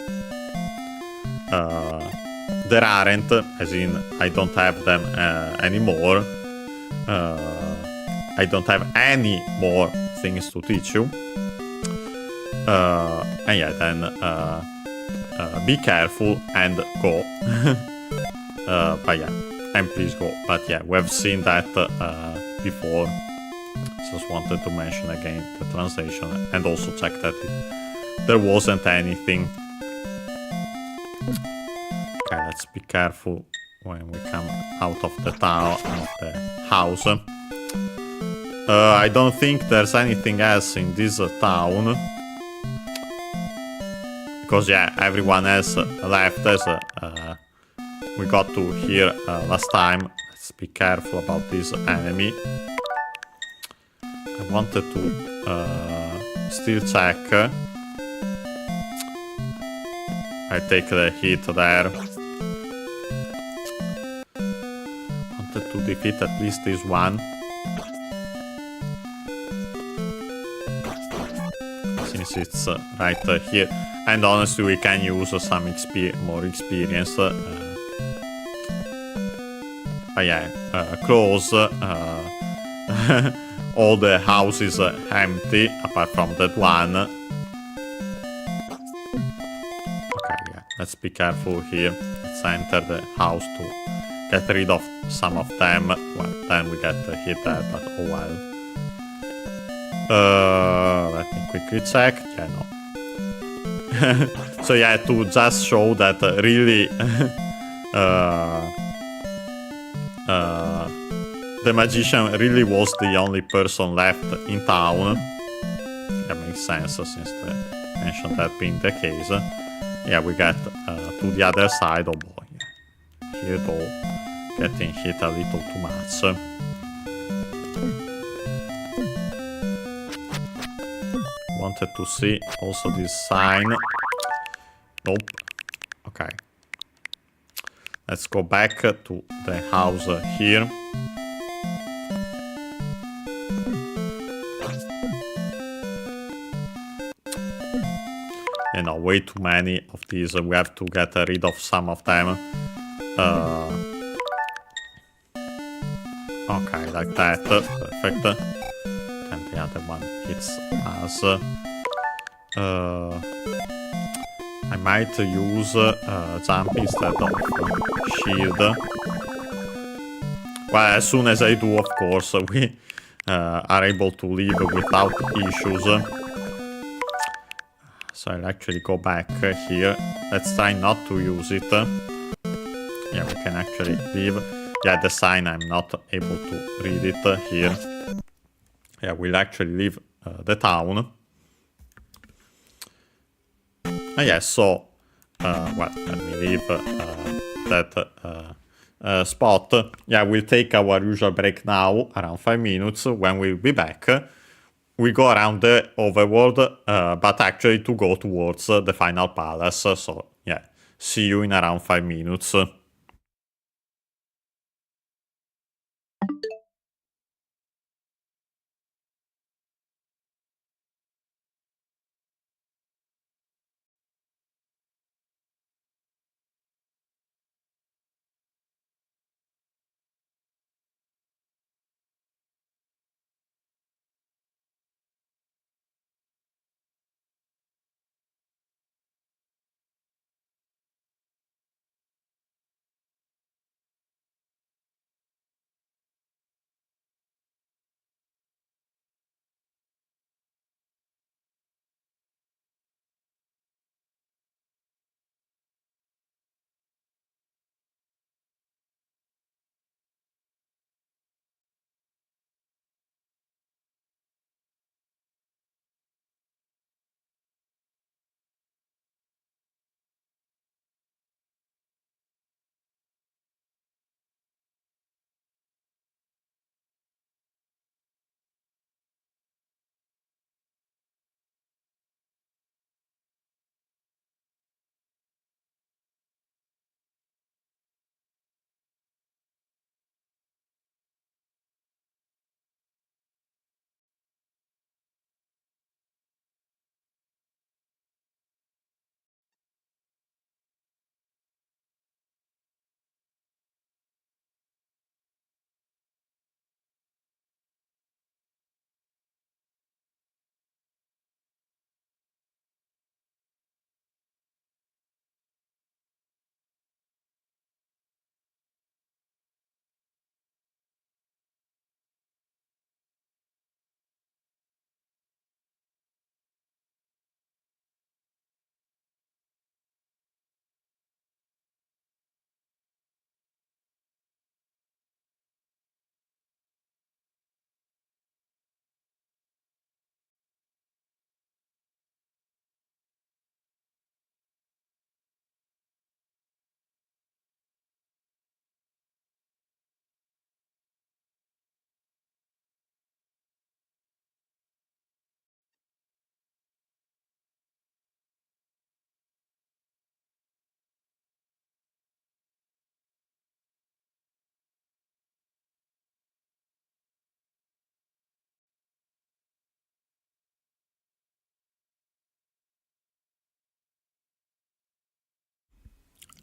there aren't, as in I don't have them anymore. I don't have any more things to teach you. And yeah, then be careful and go. But yeah, and please go. But yeah, we've seen that before. Just wanted to mention again the translation and also check that there wasn't anything. Okay, let's be careful when we come out of the town, of the house. I don't think there's anything else in this town. Because yeah, everyone else left us. We got to here last time. Let's be careful about this enemy. I wanted to still check. I take the hit there. Wanted to defeat at least this one. Since it's right here. And honestly, we can use some more experience. But yeah, close. All the houses empty, apart from that one. Okay, yeah, let's be careful here. Let's enter the house to get rid of some of them. Well, then we get hit there, but oh well. Let me quickly check. Yeah, no. So yeah, to just show that really the magician really was the only person left in town. That makes sense since they mentioned that being the case. Yeah, we get to the other side. Oh boy, yeah. Here though, getting hit a little too much. Wanted to see also this sign. Nope. Okay. Let's go back to the house here. You know, way too many of these. We have to get rid of some of them. Okay, like that. Perfect. And the other one hits us. I might use jump instead of shield. Well, as soon as I do, of course, we are able to leave without issues. So I'll actually go back here. Let's try not to use it. Yeah, we can actually leave. Yeah, the sign, I'm not able to read it here. Yeah, we'll actually leave the town. Yeah, so, well, let me leave that spot. Yeah, we'll take our usual break now, around 5 minutes. When we'll be back, we go around the overworld, but actually to go towards the final palace. So, yeah, see you in around 5 minutes.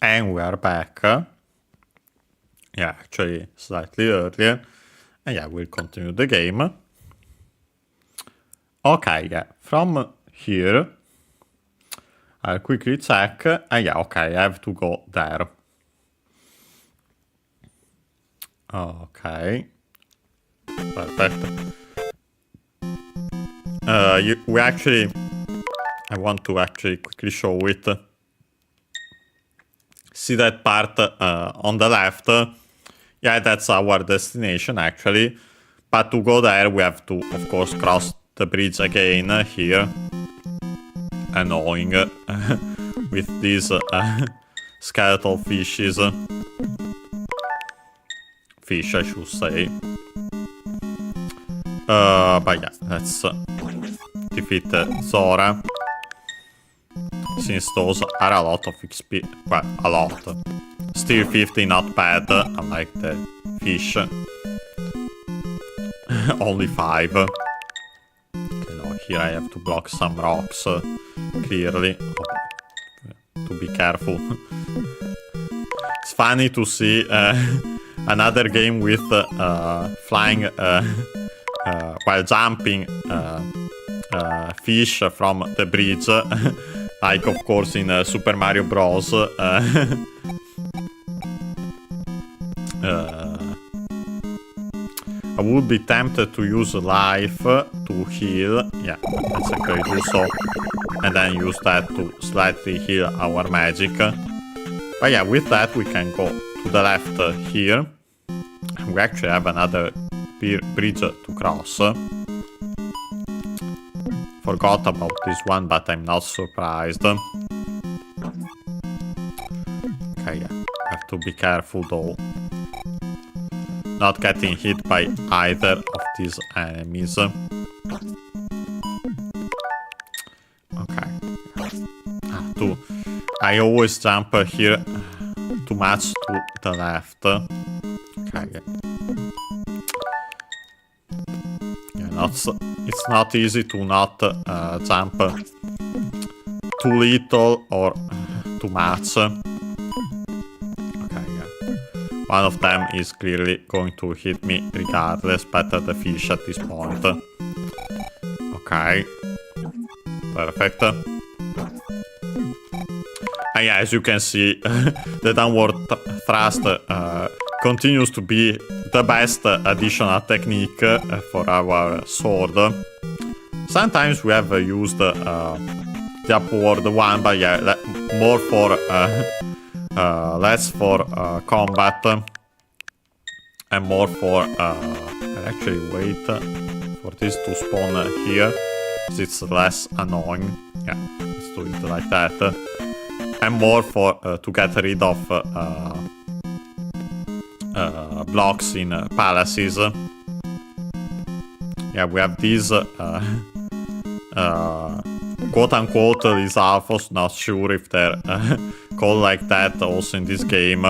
And we are back. Yeah, actually slightly earlier. And yeah, we'll continue the game. Okay, yeah, from here, I'll quickly check. And yeah, okay, I have to go there. Okay. Perfect. I want to actually quickly show it. See that part on the left? Yeah, that's our destination actually. But to go there, we have to, of course, cross the bridge again here. Annoying with these skeletal fishes. Fish, I should say. But yeah, let's defeat Zora. Since those are a lot of XP. Well, a lot. Still 50, not bad, unlike the fish. Only 5. Okay, no, here I have to block some rocks, clearly. To be careful. It's funny to see another game with flying, while jumping fish from the bridge. Like, of course, in Super Mario Bros. I would be tempted to use life to heal. Yeah, let's actually do so. And then use that to slightly heal our magic. But yeah, with that we can go to the left here. We actually have another bridge to cross. Forgot about this one, but I'm not surprised. Okay, yeah, have to be careful though. Not getting hit by either of these enemies. Okay. I always jump here too much to the left. Okay. Yeah, it's not easy to not jump too little or too much. One of them is clearly going to hit me regardless, better the fish at this point. Okay. Perfect. And yeah, as you can see, the downward thrust continues to be the best additional technique for our sword. Sometimes we have used the upward one, but yeah, more for... less for combat and more for I'll actually wait for this to spawn here because it's less annoying. Yeah, let's do it like that. And more for to get rid of blocks in palaces. Yeah, we have these quote-unquote these alphos, not sure if they're called like that also in this game.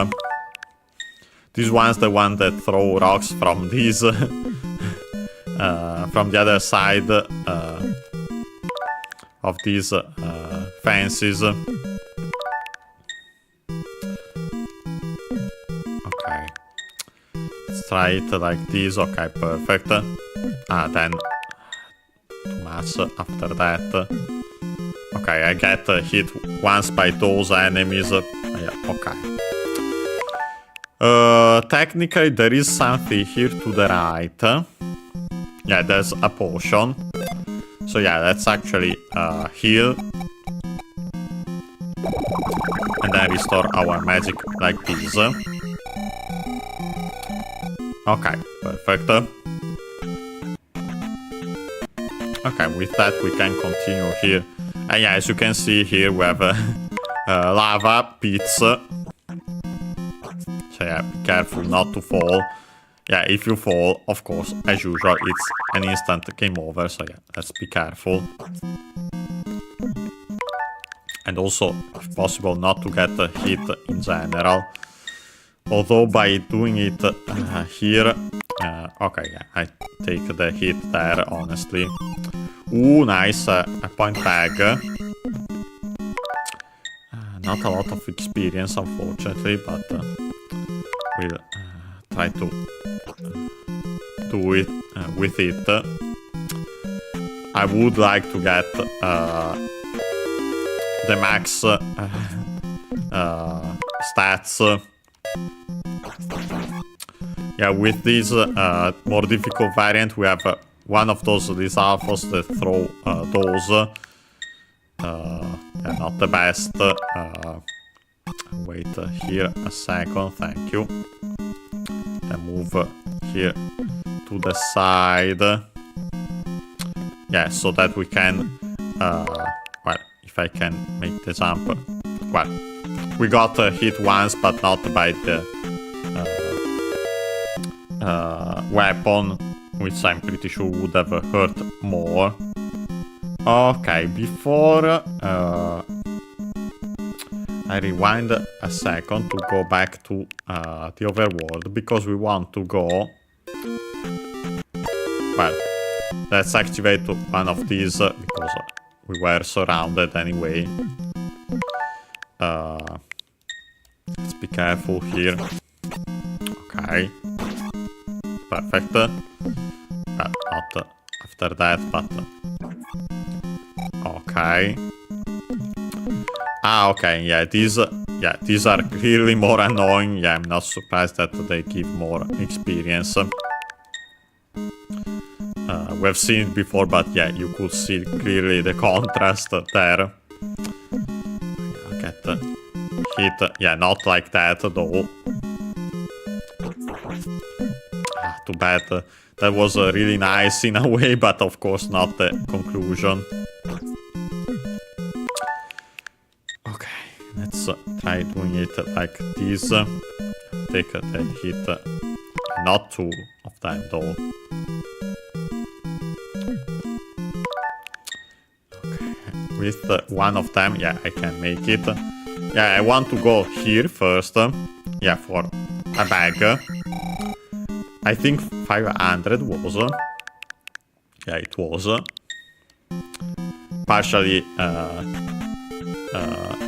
This one's the one that throw rocks from these from the other side of these fences. Okay, let's try it like this. Okay, perfect. Then too much after that. Okay, I get hit once by those enemies. Yeah, okay. Technically, there is something here to the right. Yeah, there's a potion. So yeah, let's actually heal. And then restore our magic like this. Okay, perfect. Okay, with that we can continue here. And yeah, as you can see here, we have lava pits. So yeah, be careful not to fall. Yeah, if you fall, of course, as usual, it's an instant game over. So yeah, let's be careful. And also, if possible, not to get hit in general. Although by doing it here... okay, yeah, I take the hit there, honestly. Ooh, nice. A point bag. Not a lot of experience, unfortunately, but we'll try to do it with it. I would like to get the max stats. Yeah, with this more difficult variant, we have one of those alphas that throw those. Yeah, not the best. Wait here a second, thank you. Then move here to the side. Yeah, so that we can, well, if I can make the jump. Well, we got hit once, but not by the weapon, which I'm pretty sure would have hurt more. Okay, before I rewind a second to go back to the overworld, because we want to go... Well, let's activate one of these, because we were surrounded anyway. Let's be careful here. Okay. Perfect. Well, not after that, but... Okay. Ah, okay, yeah, these are clearly more annoying. Yeah, I'm not surprised that they give more experience. We've seen it before, but yeah, you could see clearly the contrast there. Get hit. Yeah, not like that, though. Ah, too bad. That was really nice in a way, but of course not the conclusion. Let's try doing it like this. Take the hit. Not two of them though. Okay. With one of them, yeah, I can make it. Yeah, I want to go here first. Yeah, for a bag. I think 500 was. Yeah, it was. Partially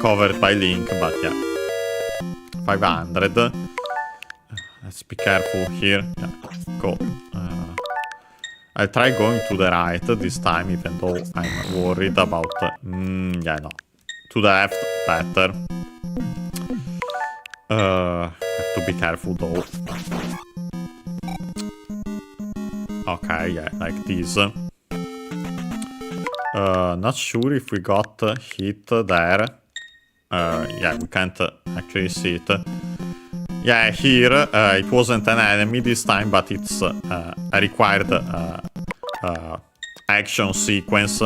covered by Link, but yeah, 500. Let's be careful here. Yeah, go. I'll try going to the right this time, even though I'm worried about... yeah, no. To the left, better. Have to be careful though. Okay, yeah, like this. Not sure if we got hit there. Yeah, we can't actually see it. Yeah, here it wasn't an enemy this time, but it's a required action sequence.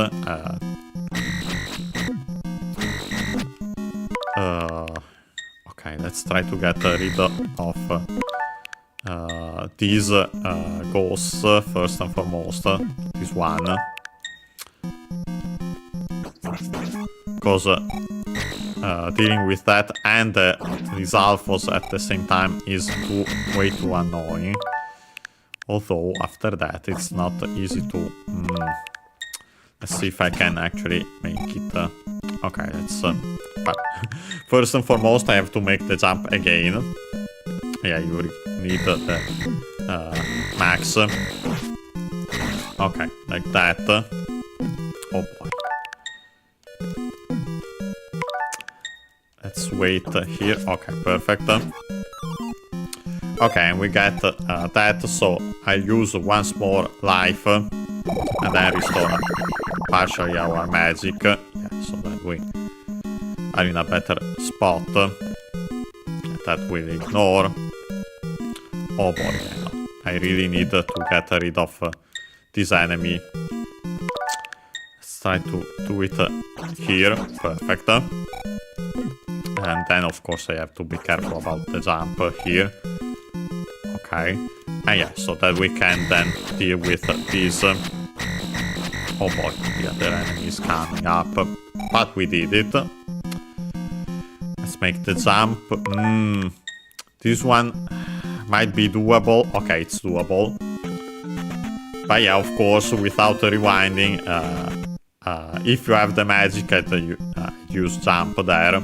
Okay, let's try to get rid of these ghosts first and foremost. This one. Because dealing with that and these alphas at the same time is way too annoying. Although after that it's not easy to... let's see if I can actually make it. Okay, let's... but first and foremost I have to make the jump again. Yeah, you need the max. Okay, like that. Oh boy. Let's wait here. Okay, perfect. Okay, and we get that, so I use once more life and then restore partially our magic. Yeah, so that we are in a better spot. That we'll ignore. Oh boy, yeah, I really need to get rid of this enemy. Let's try to do it here. Perfect. And then, of course, I have to be careful about the jump here. Okay. And yeah, so that we can then deal with this. Oh boy, the other enemy is coming up. But we did it. Let's make the jump. This one might be doable. Okay, it's doable. But yeah, of course, without rewinding, if you have the magic, you use jump there.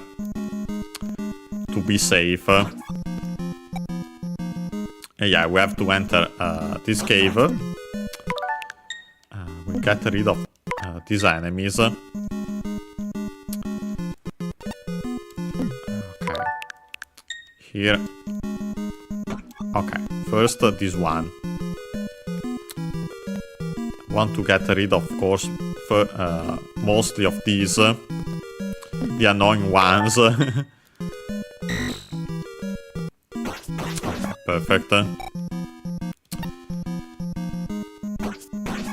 to be safe. Yeah, we have to enter this cave. We'll get rid of these enemies. Okay. Here. Okay, first this one. Want to get rid, of course, mostly of these. The annoying ones. Okay, perfect.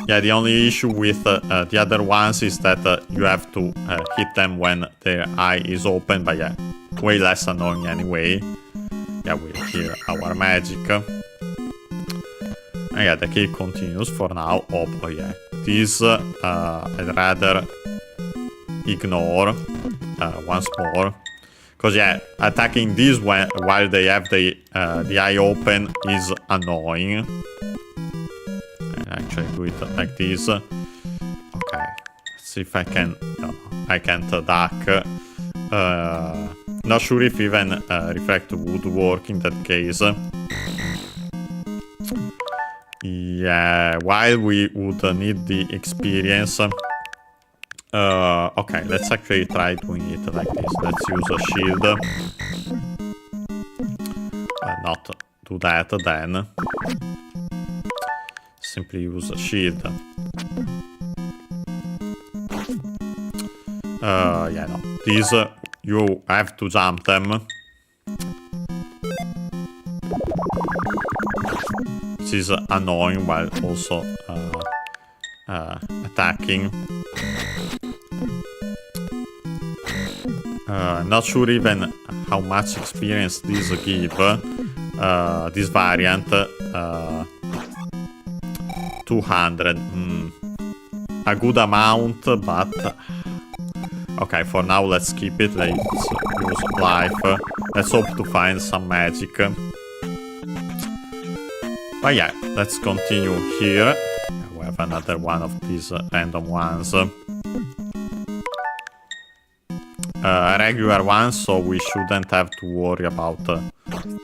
Yeah, the only issue with the other ones is that you have to hit them when their eye is open, but yeah, way less annoying anyway. Yeah, we hear our magic. And yeah, the cave continues for now. Oh boy, yeah. This I'd rather ignore once more. Because yeah, attacking these while they have the eye open is annoying. Actually do it like this. Okay, let's see if I can... No, I can't duck. Not sure if even reflect would work in that case. Yeah, while we would need the experience. Okay, let's actually try doing it like this. Let's use a shield. Not do that then. Simply use a shield. Yeah, no. These, you have to jump them. Which is annoying while also attacking. Not sure even how much experience these give. This variant. 200. A good amount, but... Okay, for now let's keep it. Let's use life. Let's hope to find some magic. But yeah, let's continue here. We have another one of these random ones. Regular ones, so we shouldn't have to worry about the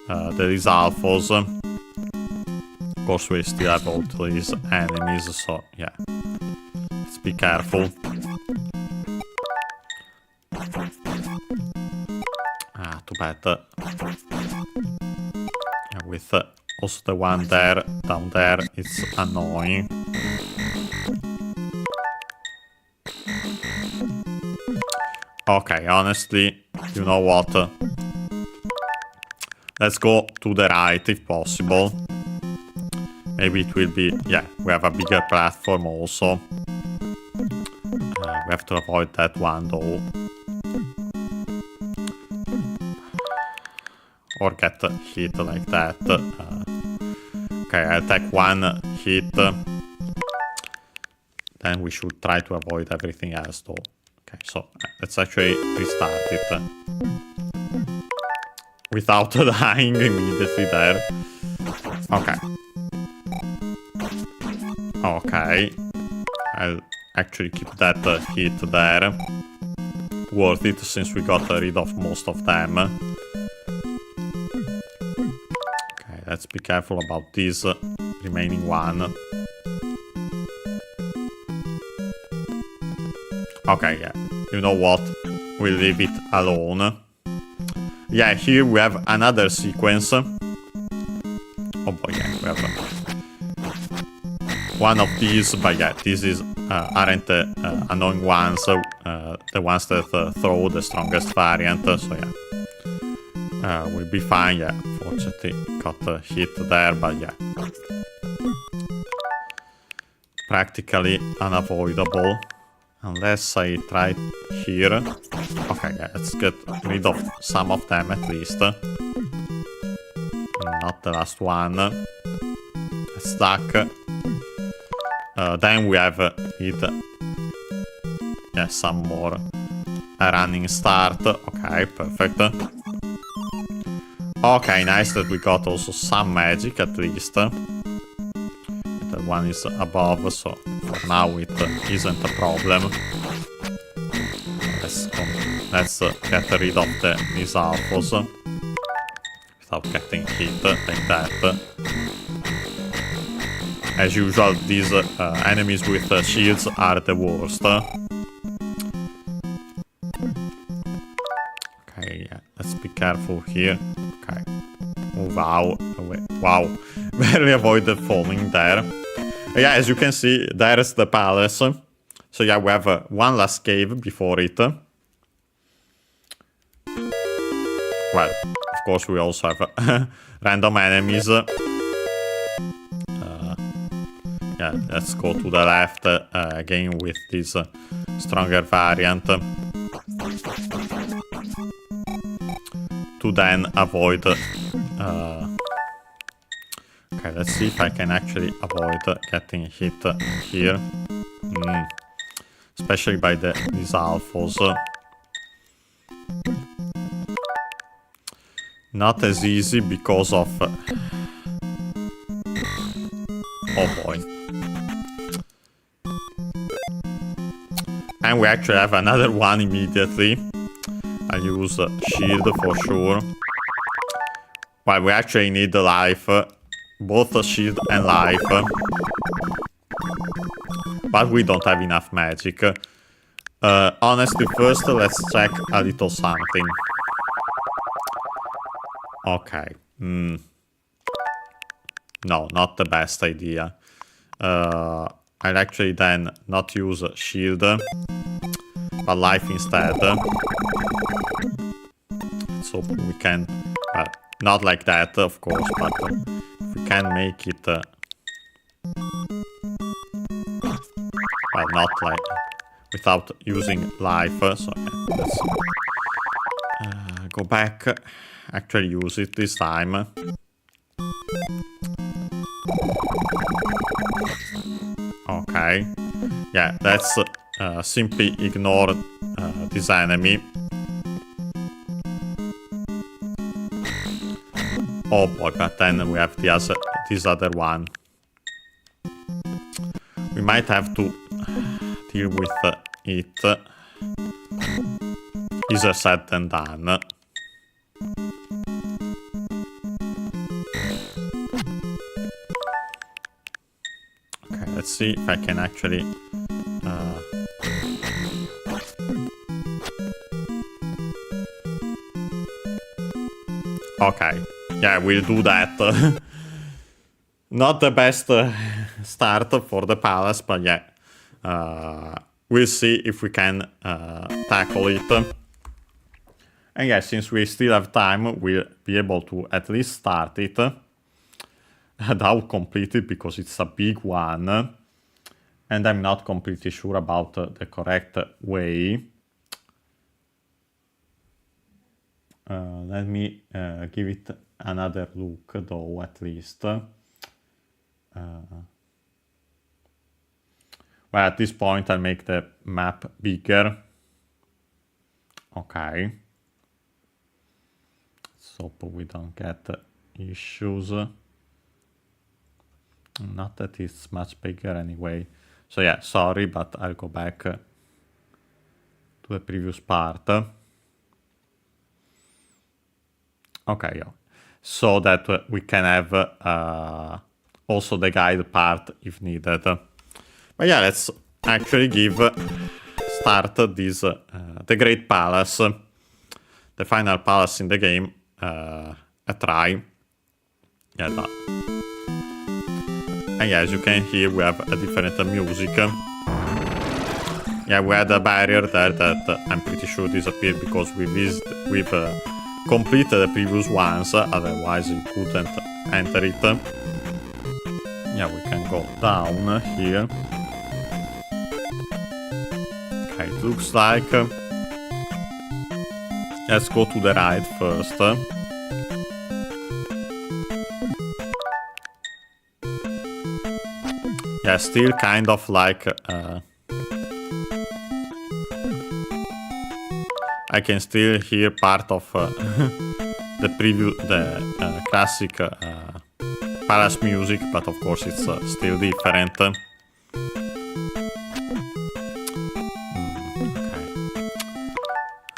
Alphos. Of course, we still have all these enemies, so yeah. Let's be careful. Ah, too bad. Yeah, with also the one there, down there, it's annoying. Okay, honestly, you know what? Let's go to the right if possible. Maybe it will be... Yeah, we have a bigger platform also. We have to avoid that one though. Or get hit like that. Okay, I'll take one hit. Then we should try to avoid everything else though. Okay, so let's actually restart it. Without dying immediately there. Okay. Okay. I'll actually keep that hit there. Worth it since we got rid of most of them. Okay, let's be careful about this remaining one. Okay, yeah. You know what? We'll leave it alone. Yeah, here we have another sequence. Oh boy, yeah, we have one of these, but yeah, these aren't the annoying ones, the ones that throw the strongest variant, so yeah. We'll be fine, yeah. Fortunately, got hit there, but yeah. Practically unavoidable. Unless I try here. Okay, yeah, let's get rid of some of them at least. Not the last one. Stuck. Then we have yeah, some more. A running start. Okay, perfect. Okay, nice that we got also some magic at least. That one is above, so for now it isn't a problem. Let's get rid of these Alphos. without getting hit like that. As usual, these enemies with shields are the worst. Okay, yeah, let's be careful here. Okay. Oh, wow. Wow. Barely avoided falling there. Yeah, as you can see, there's the palace. So yeah, we have one last cave before it. Well, of course, we also have random enemies. Yeah, let's go to the left again with this stronger variant. To then avoid... okay, let's see if I can actually avoid getting hit here. Especially by these alphos. Not as easy because of... oh boy. And we actually have another one immediately. I'll use shield for sure. Well, we actually need the life. Both shield and life. But we don't have enough magic. Honestly, first let's check a little something. Okay. No, not the best idea. I'll actually then not use shield, but life instead. So we can... not like that, of course, but if we can make it... well, not like... without using life, so yeah, let's go back. Actually use it this time. Okay. Yeah, let's simply ignore this enemy. Oh boy, but then we have this other one. We might have to deal with it. Easier said than done. Okay, let's see if I can actually... okay, yeah, we'll do that. Not the best start for the palace, but yeah. We'll see if we can tackle it. And yeah, since we still have time, we'll be able to at least start it. Without complete it, because it's a big one. And I'm not completely sure about the correct way. Let me give it another look, though, at least. Well, at this point, I'll make the map bigger. Okay. So we don't get issues. Not that it's much bigger anyway. So yeah, sorry, but I'll go back to the previous part. Okay, yeah. So that we can have also the guide part if needed. But yeah, let's actually start this, the Great Palace, the final palace in the game, a try. Yeah, that. And yeah, as you can hear, we have a different music. Yeah, we had a barrier there that I'm pretty sure disappeared because we've completed the previous ones, otherwise you couldn't enter it. Yeah, we can go down here. Okay, it looks like... let's go to the right first. Yeah, still kind of like... I can still hear part of the classic palace music, but of course it's still different. Okay.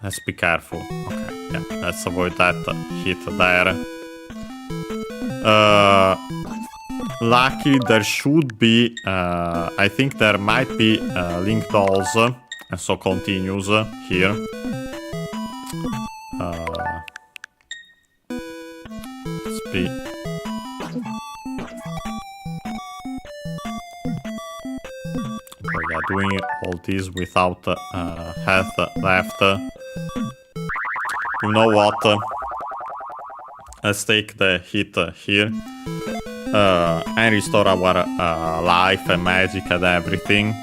Let's be careful. Okay, yeah, let's avoid that hit there. Luckily, there should be, I think there might be link dolls, and so continues here. Let's be. We are doing all this without health left. You know what? Let's take the hit here. And restore our life and magic and everything.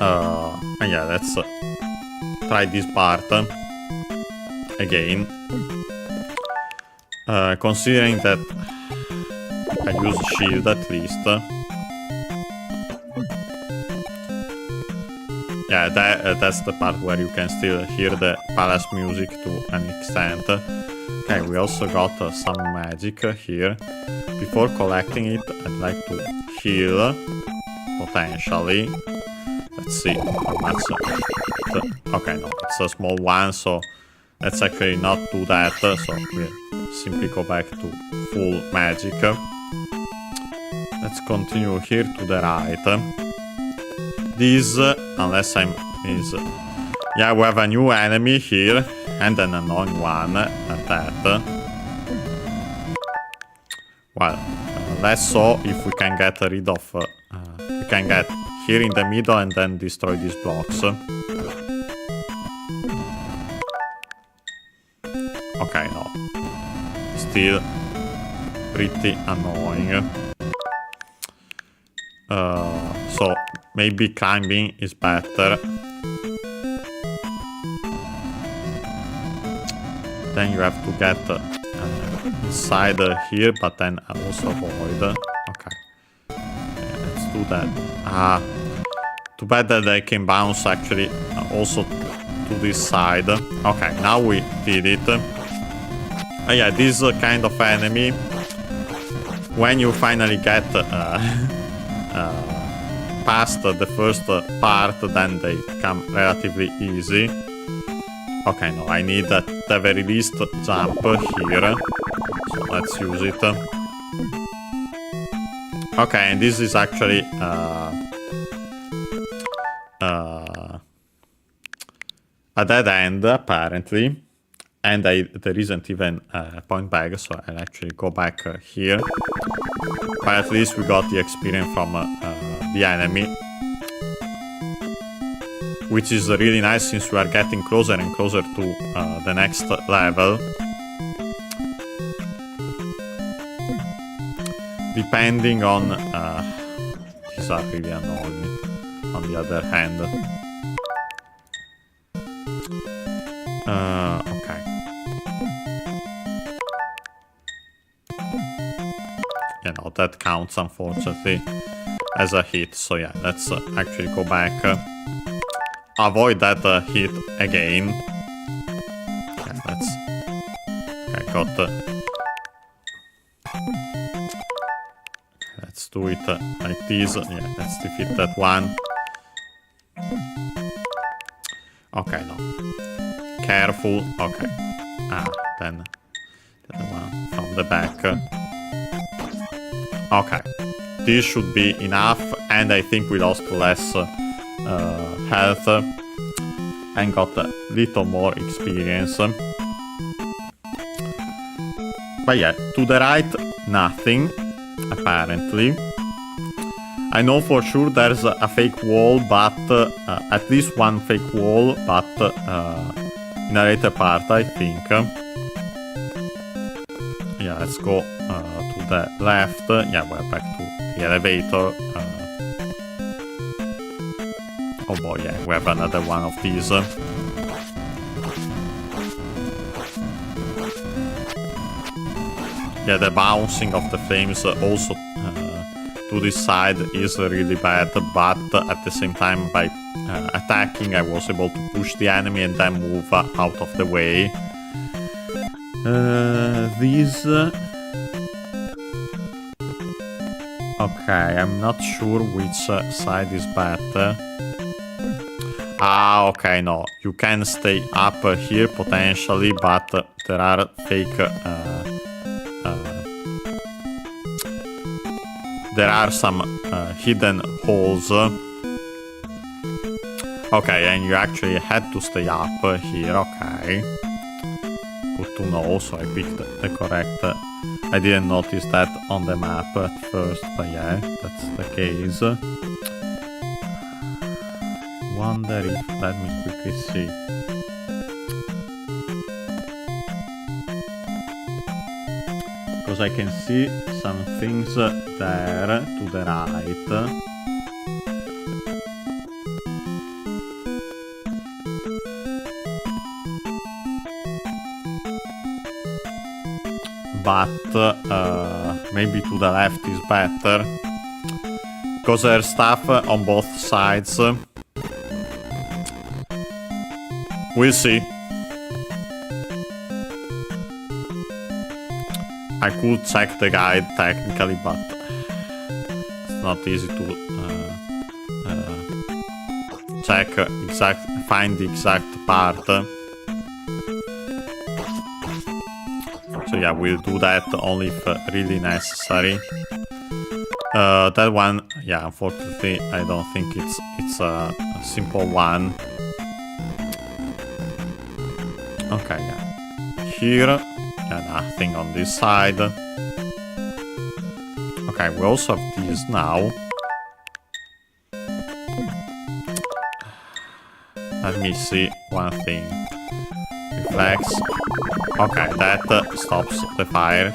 And yeah, let's try this part again. Considering that I use shield at least. Yeah, that's the part where you can still hear the palace music to an extent. Okay, we also got some magic here. Before collecting it, I'd like to heal, potentially. Let's see how much. Okay, no, it's a small one, so let's actually not do that. So we'll simply go back to full magic. Let's continue here to the right. This, unless I miss. Yeah, we have a new enemy here. And an annoying one at that. Well, let's see if we can get rid of... we can get here in the middle and then destroy these blocks. Okay, no. Still pretty annoying. So, maybe climbing is better. Then you have to get inside here, but then also avoid. Okay. Let's do that. Too bad that they can bounce actually also to this side. Okay, now we did it. Yeah, this kind of enemy, when you finally get past the first part, then they become relatively easy. Okay, no, I need at the very least jump here. So let's use it. Okay, and this is actually a dead end, apparently. And there isn't even a point back, so I'll actually go back here. But at least we got the experience from the enemy. Which is really nice since we are getting closer and closer to the next level. Depending on... these are really annoying on the other hand. Okay. Yeah, no, that counts unfortunately as a hit. So yeah, let's actually go back. Avoid that hit again. Yeah, let's... Okay, got... let's do it like this. Yeah, let's defeat that one. Okay, no. Careful. Okay. Then the other one from the back. Okay. This should be enough, and I think we lost less health and got a little more experience. But yeah, to the right, nothing, apparently. I know for sure there's a fake wall, but at least one fake wall, but in a later part, I think. Yeah, let's go to the left. Yeah, we're back to the elevator. Oh boy, yeah, we have another one of these. Yeah, the bouncing of the flames also to this side is really bad, but at the same time by attacking I was able to push the enemy and then move out of the way. These... Okay, I'm not sure which side is better. Okay, no, you can stay up here potentially, but there are fake there are some hidden holes. Okay, and you actually had to stay up here, okay. Good to know, so I picked the correct... I didn't notice that on the map at first, but yeah, that's the case. Wonder if... let me quickly see. Because I can see some things there to the right. But maybe to the left is better. Because there's stuff on both sides. We'll see. I could check the guide technically, but it's not easy to check find the exact part. So yeah, we'll do that only if really necessary. That one, yeah, unfortunately, I don't think it's a simple one. Okay, yeah. Here, yeah, nothing on this side. Okay, we also have these now. Let me see one thing. Reflex. Okay, that stops the fire.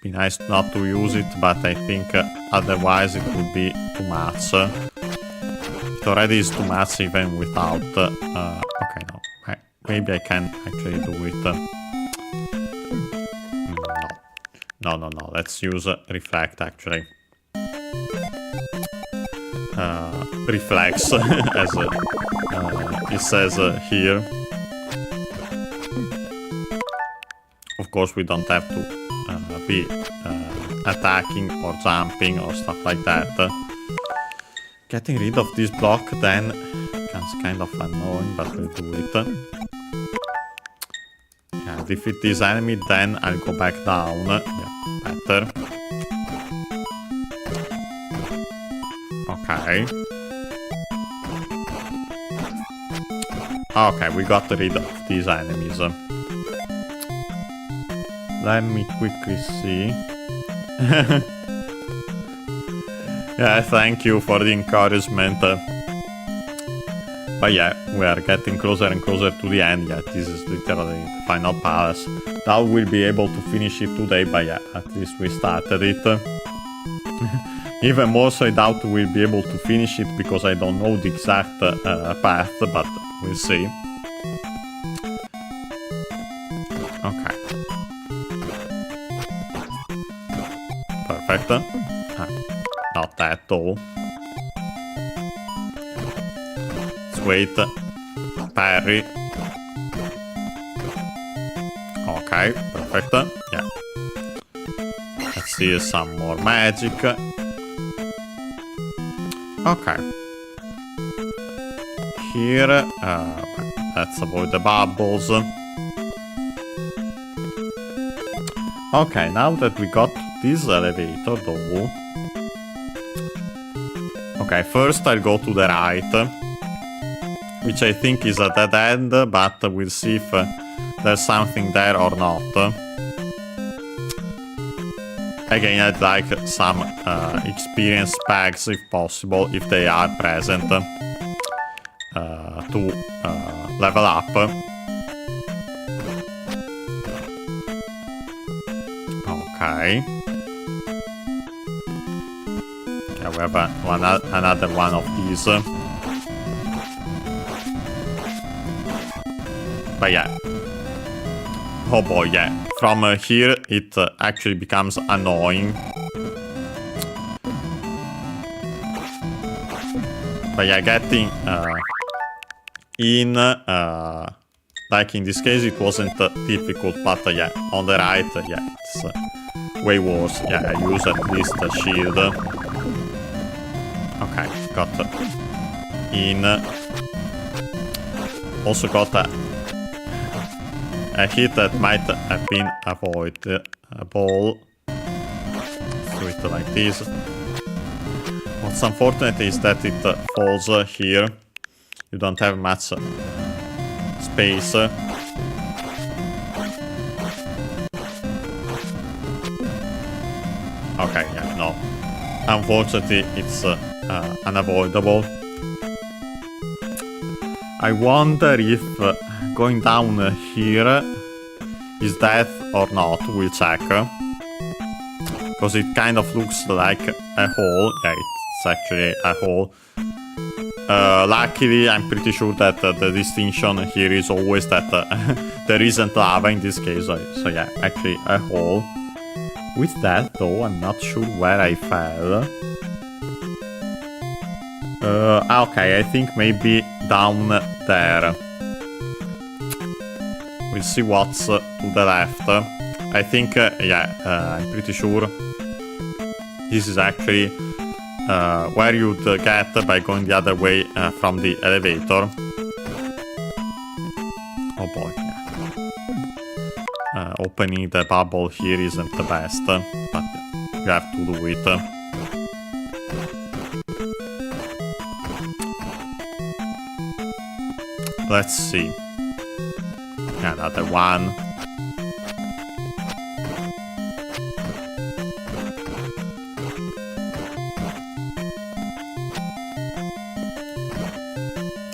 Be nice not to use it, but I think otherwise it would be too much. It already is too much even without... okay, no. Maybe I can actually do it. No. Let's use Reflect, actually. Reflex, as it says here. Of course, we don't have to be attacking or jumping or stuff like that. Getting rid of this block then becomes kind of annoying, but we'll do it. Yeah, defeat this enemy, then I'll go back down. Yeah, better. Okay. Okay, we got rid of these enemies. Let me quickly see. Yeah, thank you for the encouragement. But yeah, we are getting closer and closer to the end. Yeah, this is literally the final palace. Now we'll be able to finish it today, but yeah, at least we started it. Even more so, I doubt we'll be able to finish it because I don't know the exact path, but we'll see. Okay. Perfect. Not that though. Let's wait. Parry. Okay, perfect. Yeah. Let's see some more magic. Okay. Here, let's avoid the bubbles. Okay, now that we got to this elevator though... Okay, first I'll go to the right, which I think is a dead end, but we'll see if there's something there or not. Again, I'd like some experience packs, if possible, if they are present, to level up. Okay. Yeah, we have another one of these. But yeah. Oh boy, yeah. From here, it actually becomes annoying. But yeah, getting in, like in this case, it wasn't difficult, but yeah, on the right, yeah, it's way worse. Yeah, I use at least a shield. Okay, got in. Also got a hit that might have been avoidable. Do it like this. What's unfortunate is that it falls here. You don't have much space. Okay, yeah, no. Unfortunately, it's unavoidable. I wonder if going down here is death or not. We'll check. Because it kind of looks like a hole. Yeah, it's actually a hole. Luckily, I'm pretty sure that the distinction here is always that there isn't lava in this case. So yeah, actually a hole. With that, though, I'm not sure where I fell. Okay, I think maybe down there. We'll see what's to the left. I think, yeah, I'm pretty sure this is actually where you'd get by going the other way from the elevator. Oh boy, yeah. Opening the bubble here isn't the best, but you have to do it. Let's see. Another one.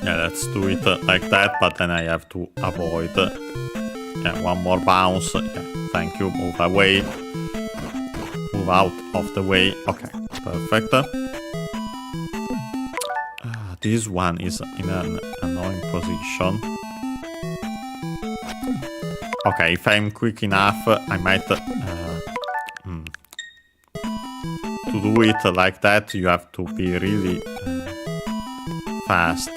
Yeah, let's do it like that, but then I have to avoid. Yeah, one more bounce. Yeah, thank you. Move away. Move out of the way. Okay, perfect. This one is in an annoying position. Okay, if I'm quick enough, I might... To do it like that, you have to be really fast.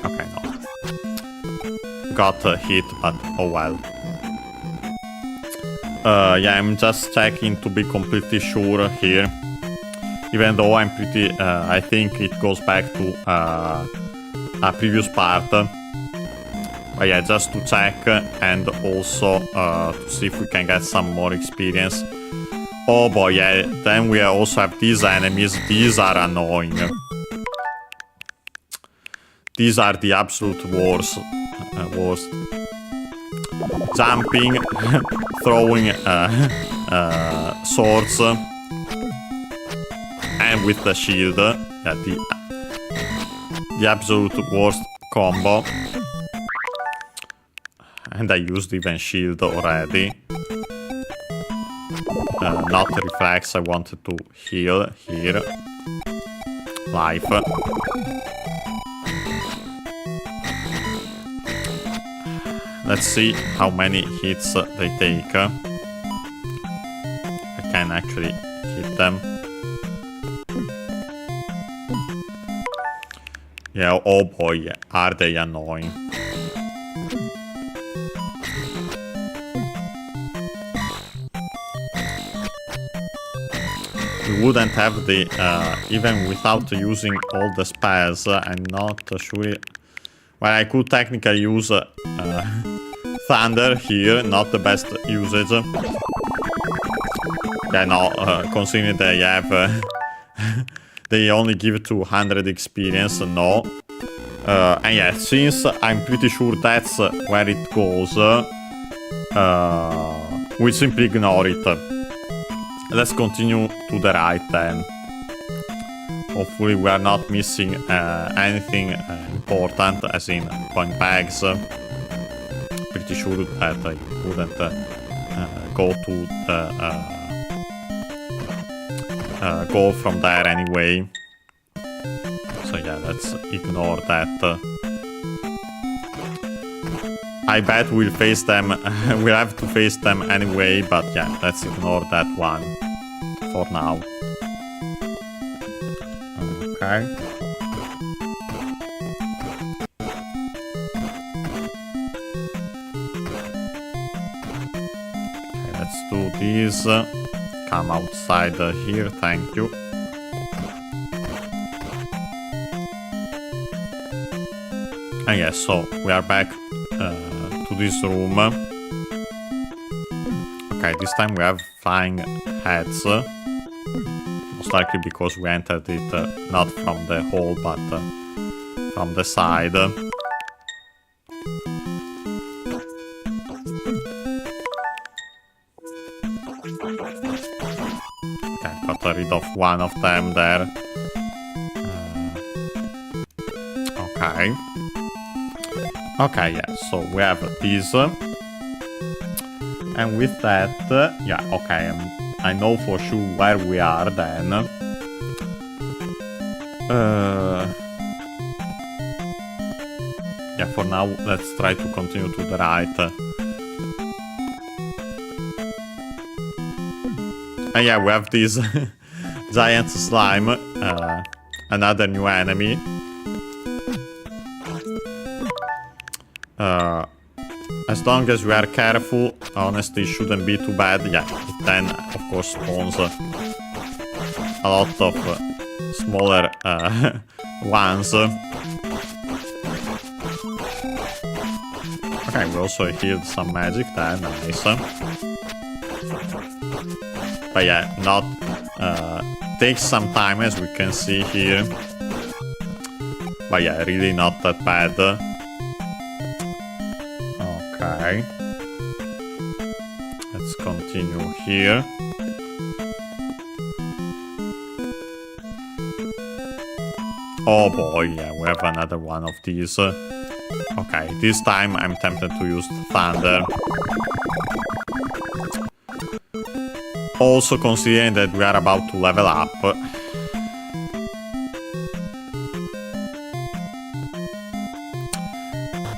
Okay, no. Got hit, but oh well. Yeah, I'm just checking to be completely sure here. Even though I'm pretty... I think it goes back to a previous part. But yeah, just to check and also to see if we can get some more experience. Oh boy, yeah, then we also have these enemies. These are annoying. These are the absolute worst. Jumping, throwing swords, and with the shield. Yeah, the absolute worst combo. And I used even shield already. Not reflex, I wanted to heal here. Life. Let's see how many hits they take. I can actually hit them. Yeah, oh boy, are they annoying. We wouldn't have the, even without using all the spells, I'm not sure. Well, I could technically use Thunder here, not the best usage. Yeah, no, considering they have, they only give 200 experience, no. And yeah, since I'm pretty sure that's where it goes, we simply ignore it. Let's continue to the right then. Hopefully we are not missing anything important, as in coin bags. Pretty sure that I wouldn't go to the... go from there anyway. So yeah, let's ignore that. I bet we'll face them, we'll have to face them anyway, but yeah, let's ignore that one for now. Okay. Okay, let's do this. Come outside here, thank you. And yes, so we are back this room. Okay, this time we have flying heads. Most likely because we entered it not from the hole, but from the side. Okay, got rid of one of them there. Okay. Okay, yeah, so we have this. And with that, yeah, okay, I know for sure where we are then. Yeah, for now, let's try to continue to the right. And yeah, we have this giant slime, another new enemy. As long as we are careful, honestly, it shouldn't be too bad. Yeah, it then, of course, spawns a lot of smaller ones. Okay, we also healed some magic there, nice. But yeah, not takes some time, as we can see here. But yeah, really not that bad. Okay. Let's continue here. Oh boy, yeah, we have another one of these. Okay, this time I'm tempted to use thunder. Also considering that we are about to level up.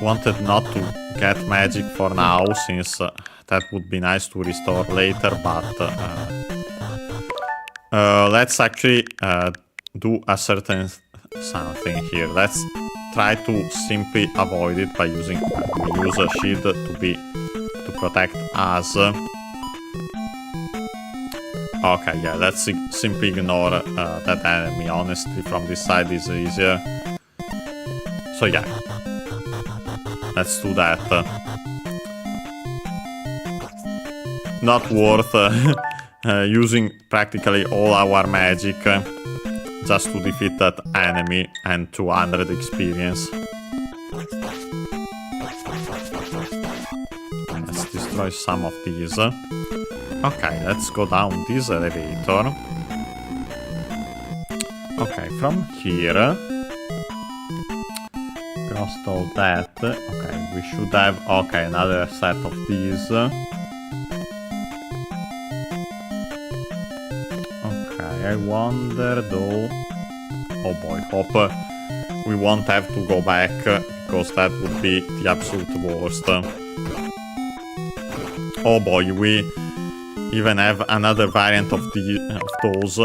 Wanted not to get magic for now, since that would be nice to restore later, but let's actually do a certain something here. Let's try to simply avoid it by using we use a shield to protect us. Okay, yeah, let's simply ignore that enemy. Honestly, from this side is easier. So yeah, let's do that. Not worth using practically all our magic just to defeat that enemy and 200 experience. Let's destroy some of these. Okay, let's go down this elevator. Okay, from here, crossed all that. Okay, we should have, okay, another set of these. Okay, I wonder though, oh boy, hope we won't have to go back, because that would be the absolute worst. Oh boy, we even have another variant of those.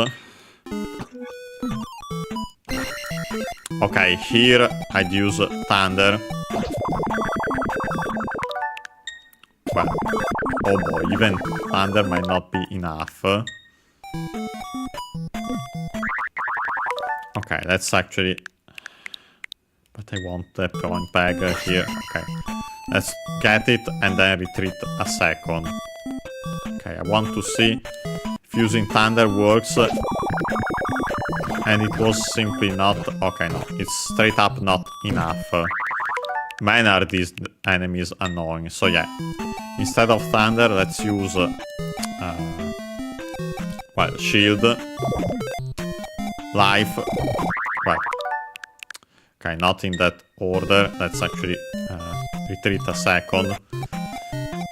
Okay, here I'd use thunder. Well, oh boy, even thunder might not be enough. Okay, let's actually... But I want the point bag here. Okay, let's get it and then retreat a second. Okay, I want to see if using thunder works. And it was simply not... Okay, no, it's straight up not enough. Man, are these enemies annoying. So yeah, instead of thunder, let's use... well, shield. Life. Well, okay, not in that order. Let's actually retreat a second.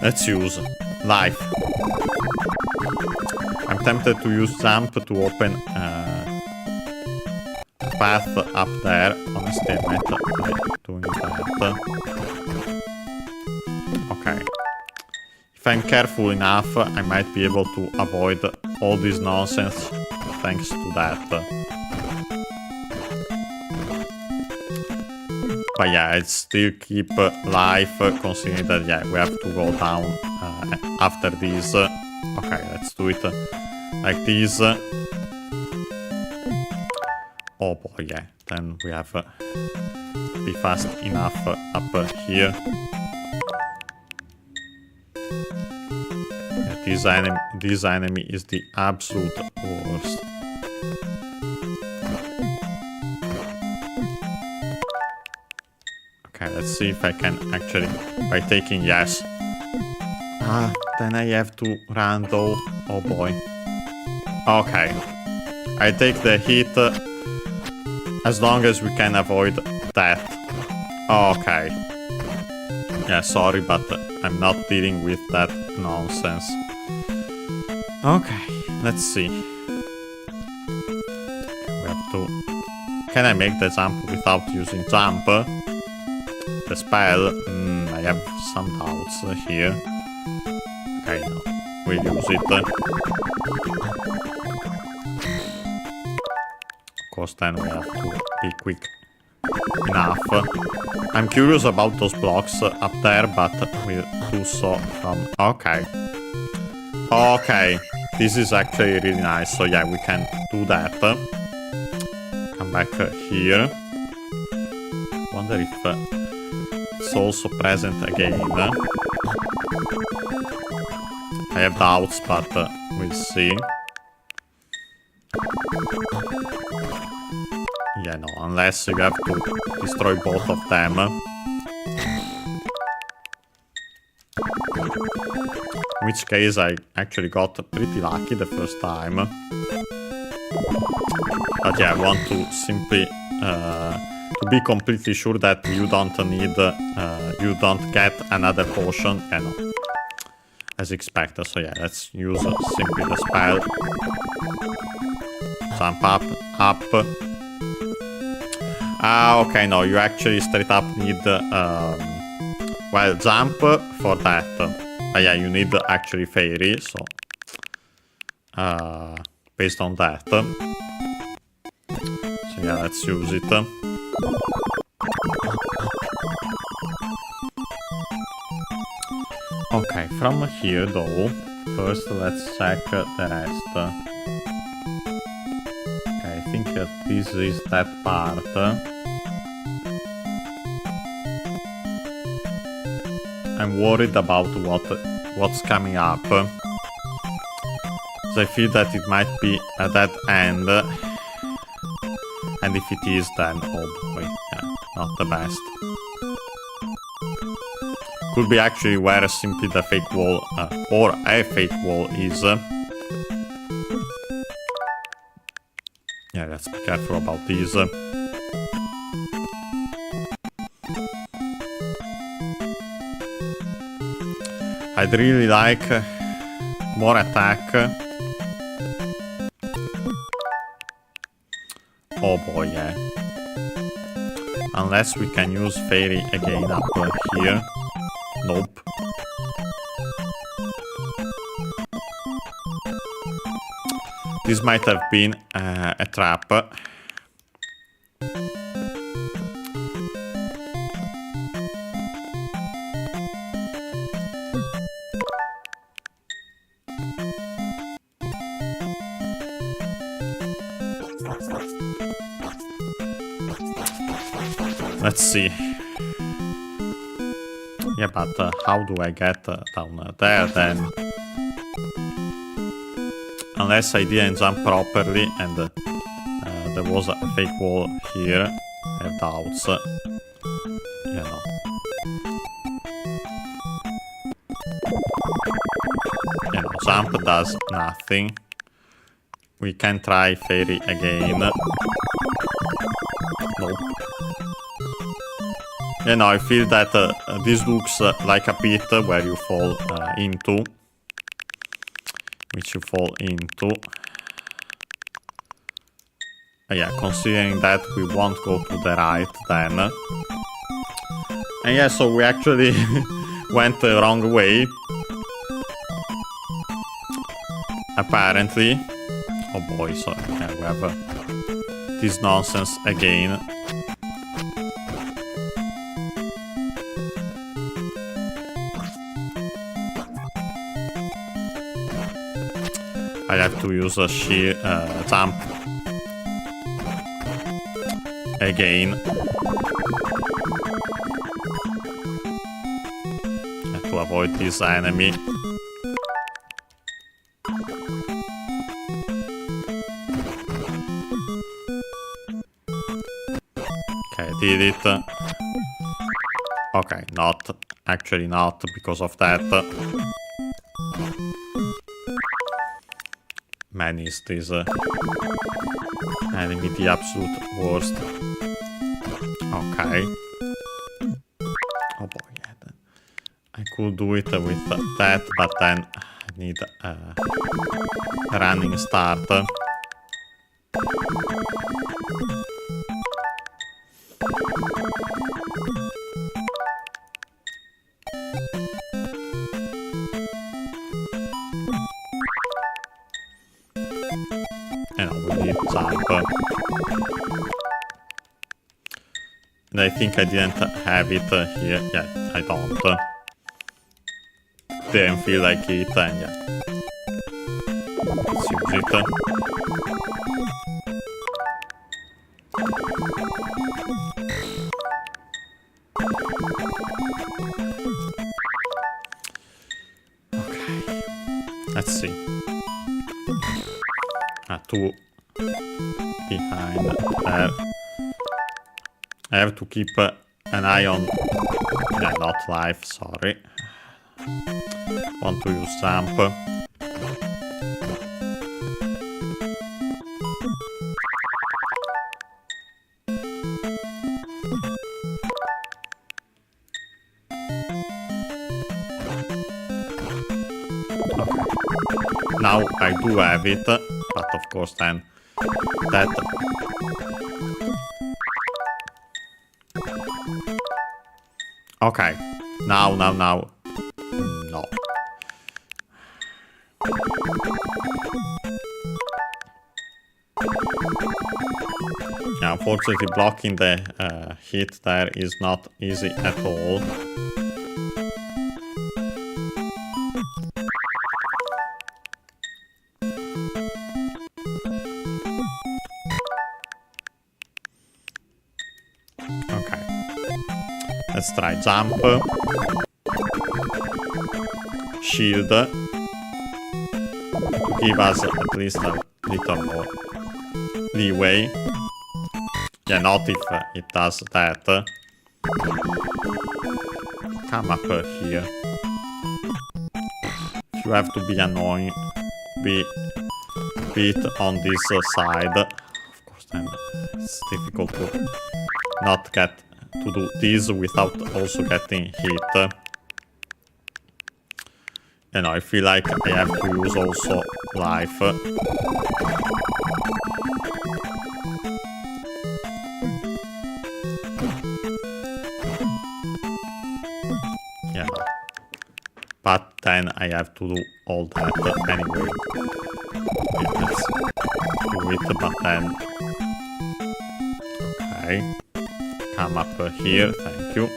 Let's use life. I'm tempted to use jump to open a path up there. Honestly, I might try doing that. Okay. If I'm careful enough, I might be able to avoid all this nonsense thanks to that. But yeah, I'd still keep life, considering that, yeah, we have to go down after this. Okay, let's do it like this. Oh boy, yeah, then we have to be fast enough up here. Yeah, this enemy is the absolute worst. Okay, let's see if I can actually, by taking yes. Then I have to run though. Oh boy. Okay. I take the hit as long as we can avoid that. Okay. Yeah, sorry, but I'm not dealing with that nonsense. Okay, let's see. We have to... Can I make the jump without using jump? The spell? I have some doubts here. Okay, no. We'll use it. Of course, then we have to be quick enough. I'm curious about those blocks up there, but we'll do so from... Okay. Okay. This is actually really nice. So yeah, we can do that. Come back here. Wonder if it's also present again. I have doubts, but we'll see. Yeah, no, unless you have to destroy both of them. In which case I actually got pretty lucky the first time. But yeah, I want to simply to be completely sure that you don't need, you don't get another potion. Yeah, no. As expected. So yeah, let's use simply the spell. Jump up, up. Okay, no, you actually straight up need, well, jump for that. Yeah, you need actually fairy, so, based on that. So yeah, let's use it. Okay, from here though, first let's check the rest. Okay, I think this is that part. I'm worried about what's coming up. So I feel that it might be a dead end. And if it is, then oh boy, yeah, not the best. Could be actually where simply the fake wall or a fake wall is. Yeah, let's be careful about these. I'd really like more attack. Oh boy, yeah. Unless we can use fairy again up here. Nope. This might have been a trap. Let's see. Yeah, but how do I get down there then? Unless I didn't jump properly and there was a fake wall here. I have doubts. Yeah, no. Yeah, no, jump does nothing. We can try fairy again. Nope. Yeah, no, I feel that this looks like a pit where you fall into. Which you fall into. Yeah, considering that we won't go to the right then. And yeah, so we actually went the wrong way. Apparently. Oh boy, so yeah, we have this nonsense again. I have to use a sheer jump again to avoid this enemy. Okay, did it. Okay, not. Actually not because of that. Man, is this enemy the absolute worst. Okay. Oh boy, yeah. I could do it with that, but then I need a running start. And we need jump. And I think I didn't have it here. Yeah, I don't. Didn't feel like it, and yeah. Let's use it. Okay. Let's see. Two behind there. I have to keep an eye on... Yeah, not life, sorry. Want to use jump. Okay. Now I do have it, but of course then that... Okay, now. No. Yeah, unfortunately blocking the hit there is not easy at all. Let's try jump. Shield. To give us at least a little more leeway. Yeah, not if it does that. Come up here. You have to be annoying. Be bit on this side. Of course, then it's difficult to not get to do this without also getting hit. And I feel like I have to use also life. Yeah. But then I have to do all that anyway. Okay, let's do it, but then... Okay. Come up here, thank you.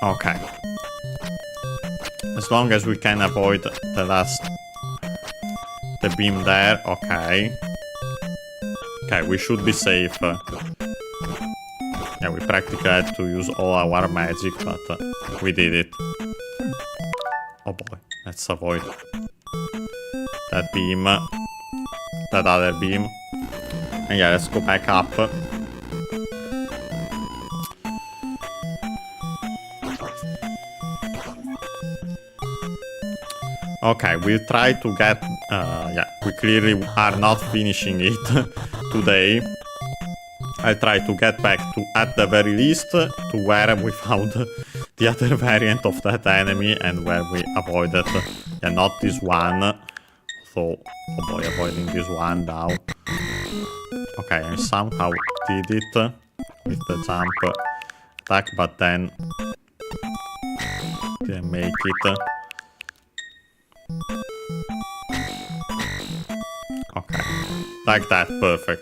Okay. As long as we can avoid the beam there, okay. Okay, we should be safe. Yeah, we practically had to use all our magic, but we did it. Oh boy, let's avoid that beam, that other beam. And yeah, let's go back up. Okay, we'll try to get... yeah, we clearly are not finishing it today. I'll try to get back to, at the very least, to where we found the other variant of that enemy and where we avoided... yeah, not this one. So, oh boy, avoiding this one now. Okay, I somehow did it with the jump attack, but then didn't make it. Okay, like that, perfect.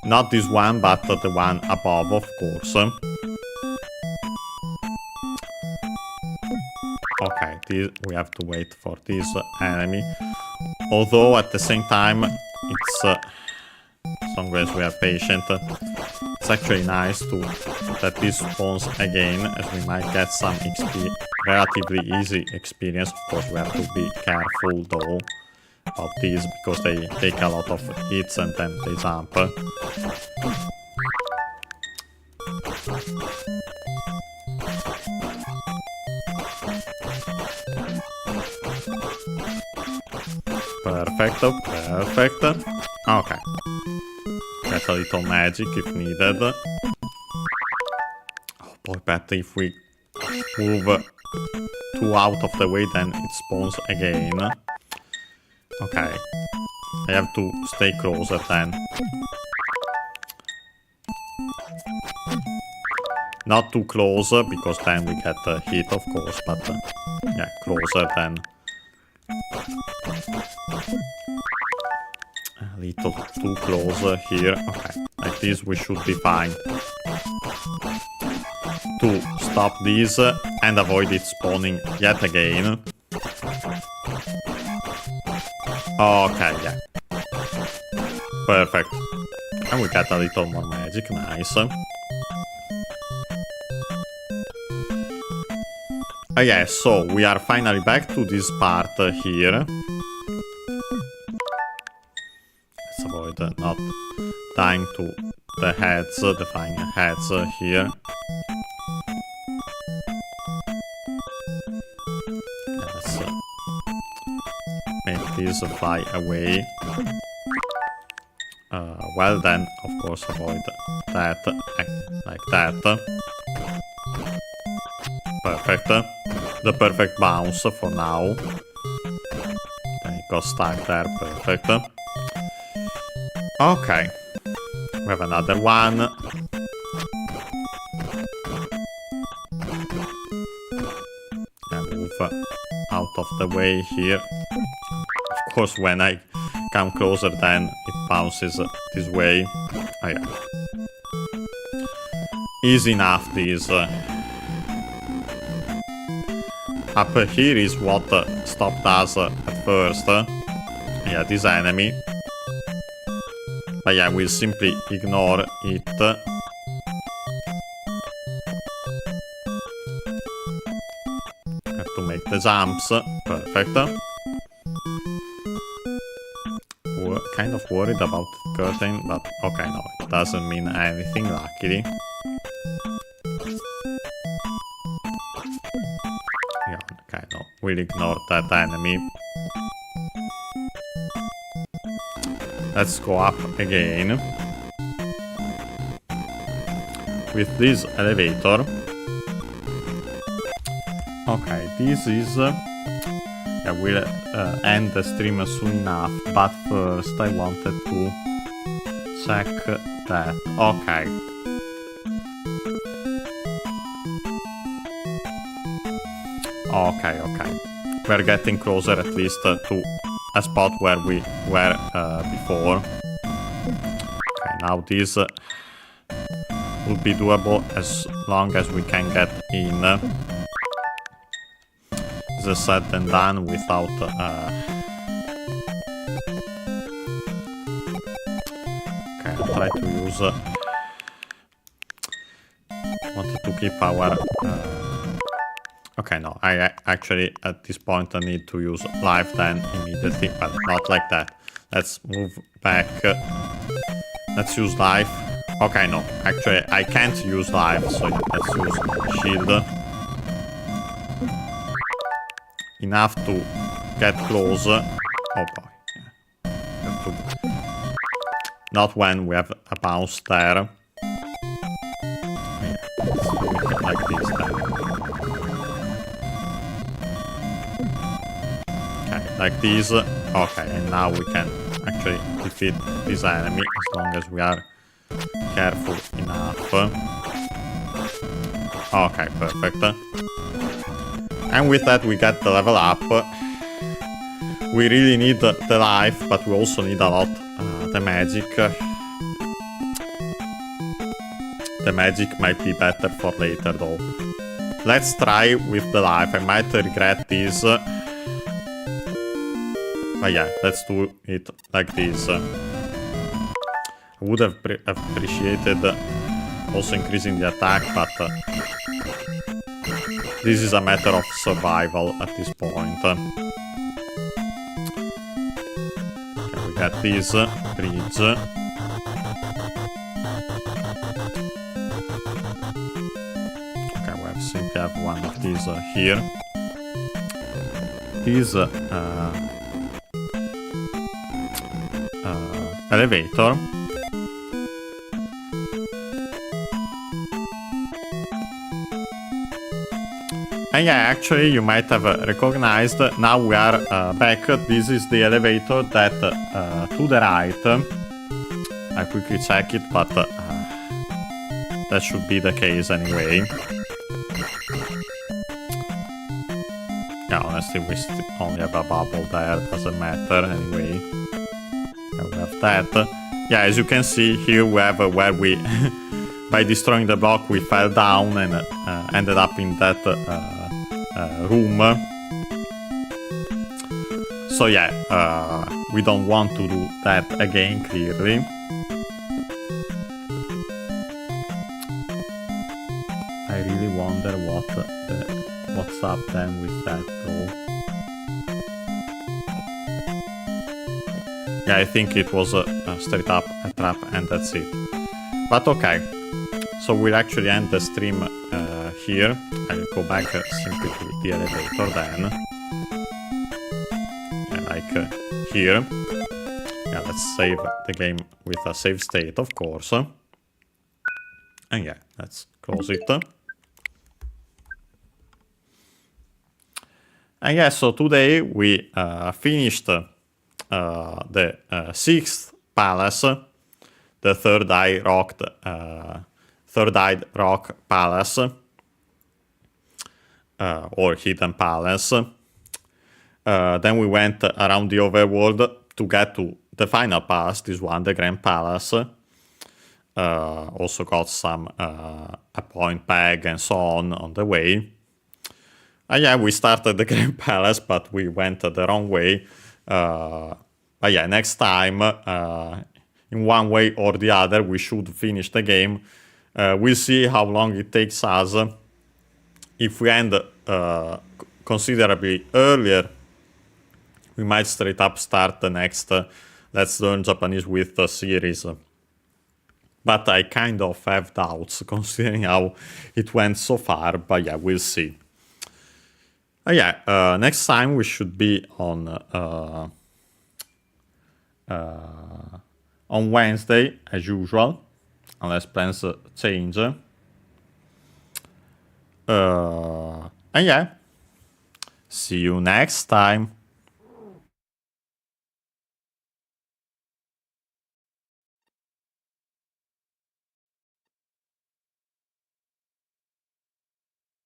Not this one, but the one above, of course. Okay, this, we have to wait for this enemy. Although at the same time, it's as long as we are patient, it's actually nice that this spawns again, as we might get some relatively easy experience. Of course, we have to be careful though about these because they take a lot of hits and then they jump. Perfecto, perfect. Okay. Get a little magic if needed. Oh boy, but if we move 2 out of the way, then it spawns again. Okay. I have to stay closer then. Not too close, because then we get hit, of course, but yeah, closer then. A little too close here. Okay, like this we should be fine. To stop these and avoid it spawning yet again. Okay, yeah. Perfect. And we get a little more magic, nice. Yeah, so we are finally back to this part here. Let's avoid not dying to the heads, the flying heads here. Let's make these fly away. Well then, of course, avoid that, like that. Perfect. The perfect bounce for now. Then it got stuck there, perfect. Okay. We have another one. And move out of the way here. Of course, when I come closer, then it bounces this way. Oh yeah. Easy enough, these. Up here is what stopped us at first. Yeah, this enemy. But yeah, we'll simply ignore it. Have to make the jumps. Perfect. We're kind of worried about the curtain, but okay, no, it doesn't mean anything, luckily. Yeah, okay, no, we'll ignore that enemy. Let's go up again. With this elevator. Okay, this is... yeah, we'll end the stream soon enough, but first I wanted to check that. Okay. Okay. We're getting closer at least to a spot where we were before. Okay, now this will be doable as long as we can get in. This is said and done without okay, I'll try to use wanted to keep our okay, no, I actually at this point I need to use life then immediately, but not like that. Let's move back. Let's use life. Okay, no, actually I can't use life, so let's use shield. Enough to get close. Oh boy. Yeah. Not when we have a bounce there. Yeah, let's do it like this then. Okay, like this. Okay, and now we can actually defeat this enemy as long as we are careful enough. Okay, perfect. And with that we get the level up. We really need the life, but we also need a lot the magic. The magic might be better for later though. Let's try with the life. I might regret this. But yeah, let's do it like this. I would have appreciated also increasing the attack, but this is a matter of survival at this point. Okay, we got this bridge. Okay, we simply have one of these here. This elevator. And yeah, actually, you might have recognized, now we are back. This is the elevator that to the right. I quickly check it, but that should be the case anyway. Yeah, honestly, we only have a bubble there, doesn't matter anyway. Yeah, we have that. Yeah, as you can see here, we have where we, by destroying the block, we fell down and ended up in that room. So yeah, we don't want to do that again, clearly. I really wonder what's up then with that though. Yeah, I think it was straight up a trap and that's it. But okay, so we'll actually end the stream here. I'll go back simply to the elevator then. Yeah, like here. Yeah, let's save the game with a save state, of course. And yeah, let's close it. And yeah, so today we finished the 6th palace, the third-eyed rock palace, or hidden palace. Then we went around the overworld to get to the final palace, this one, the Grand Palace. Also got some a point bag and so on the way. Yeah, we started the Grand Palace, but we went the wrong way. But yeah, next time, in one way or the other, we should finish the game. We'll see how long it takes us. If we end considerably earlier, we might straight up start the next Let's Learn Japanese with series. But I kind of have doubts considering how it went so far, but yeah, we'll see. Yeah, next time we should be on Wednesday, as usual, unless plans change. And yeah, see you next time.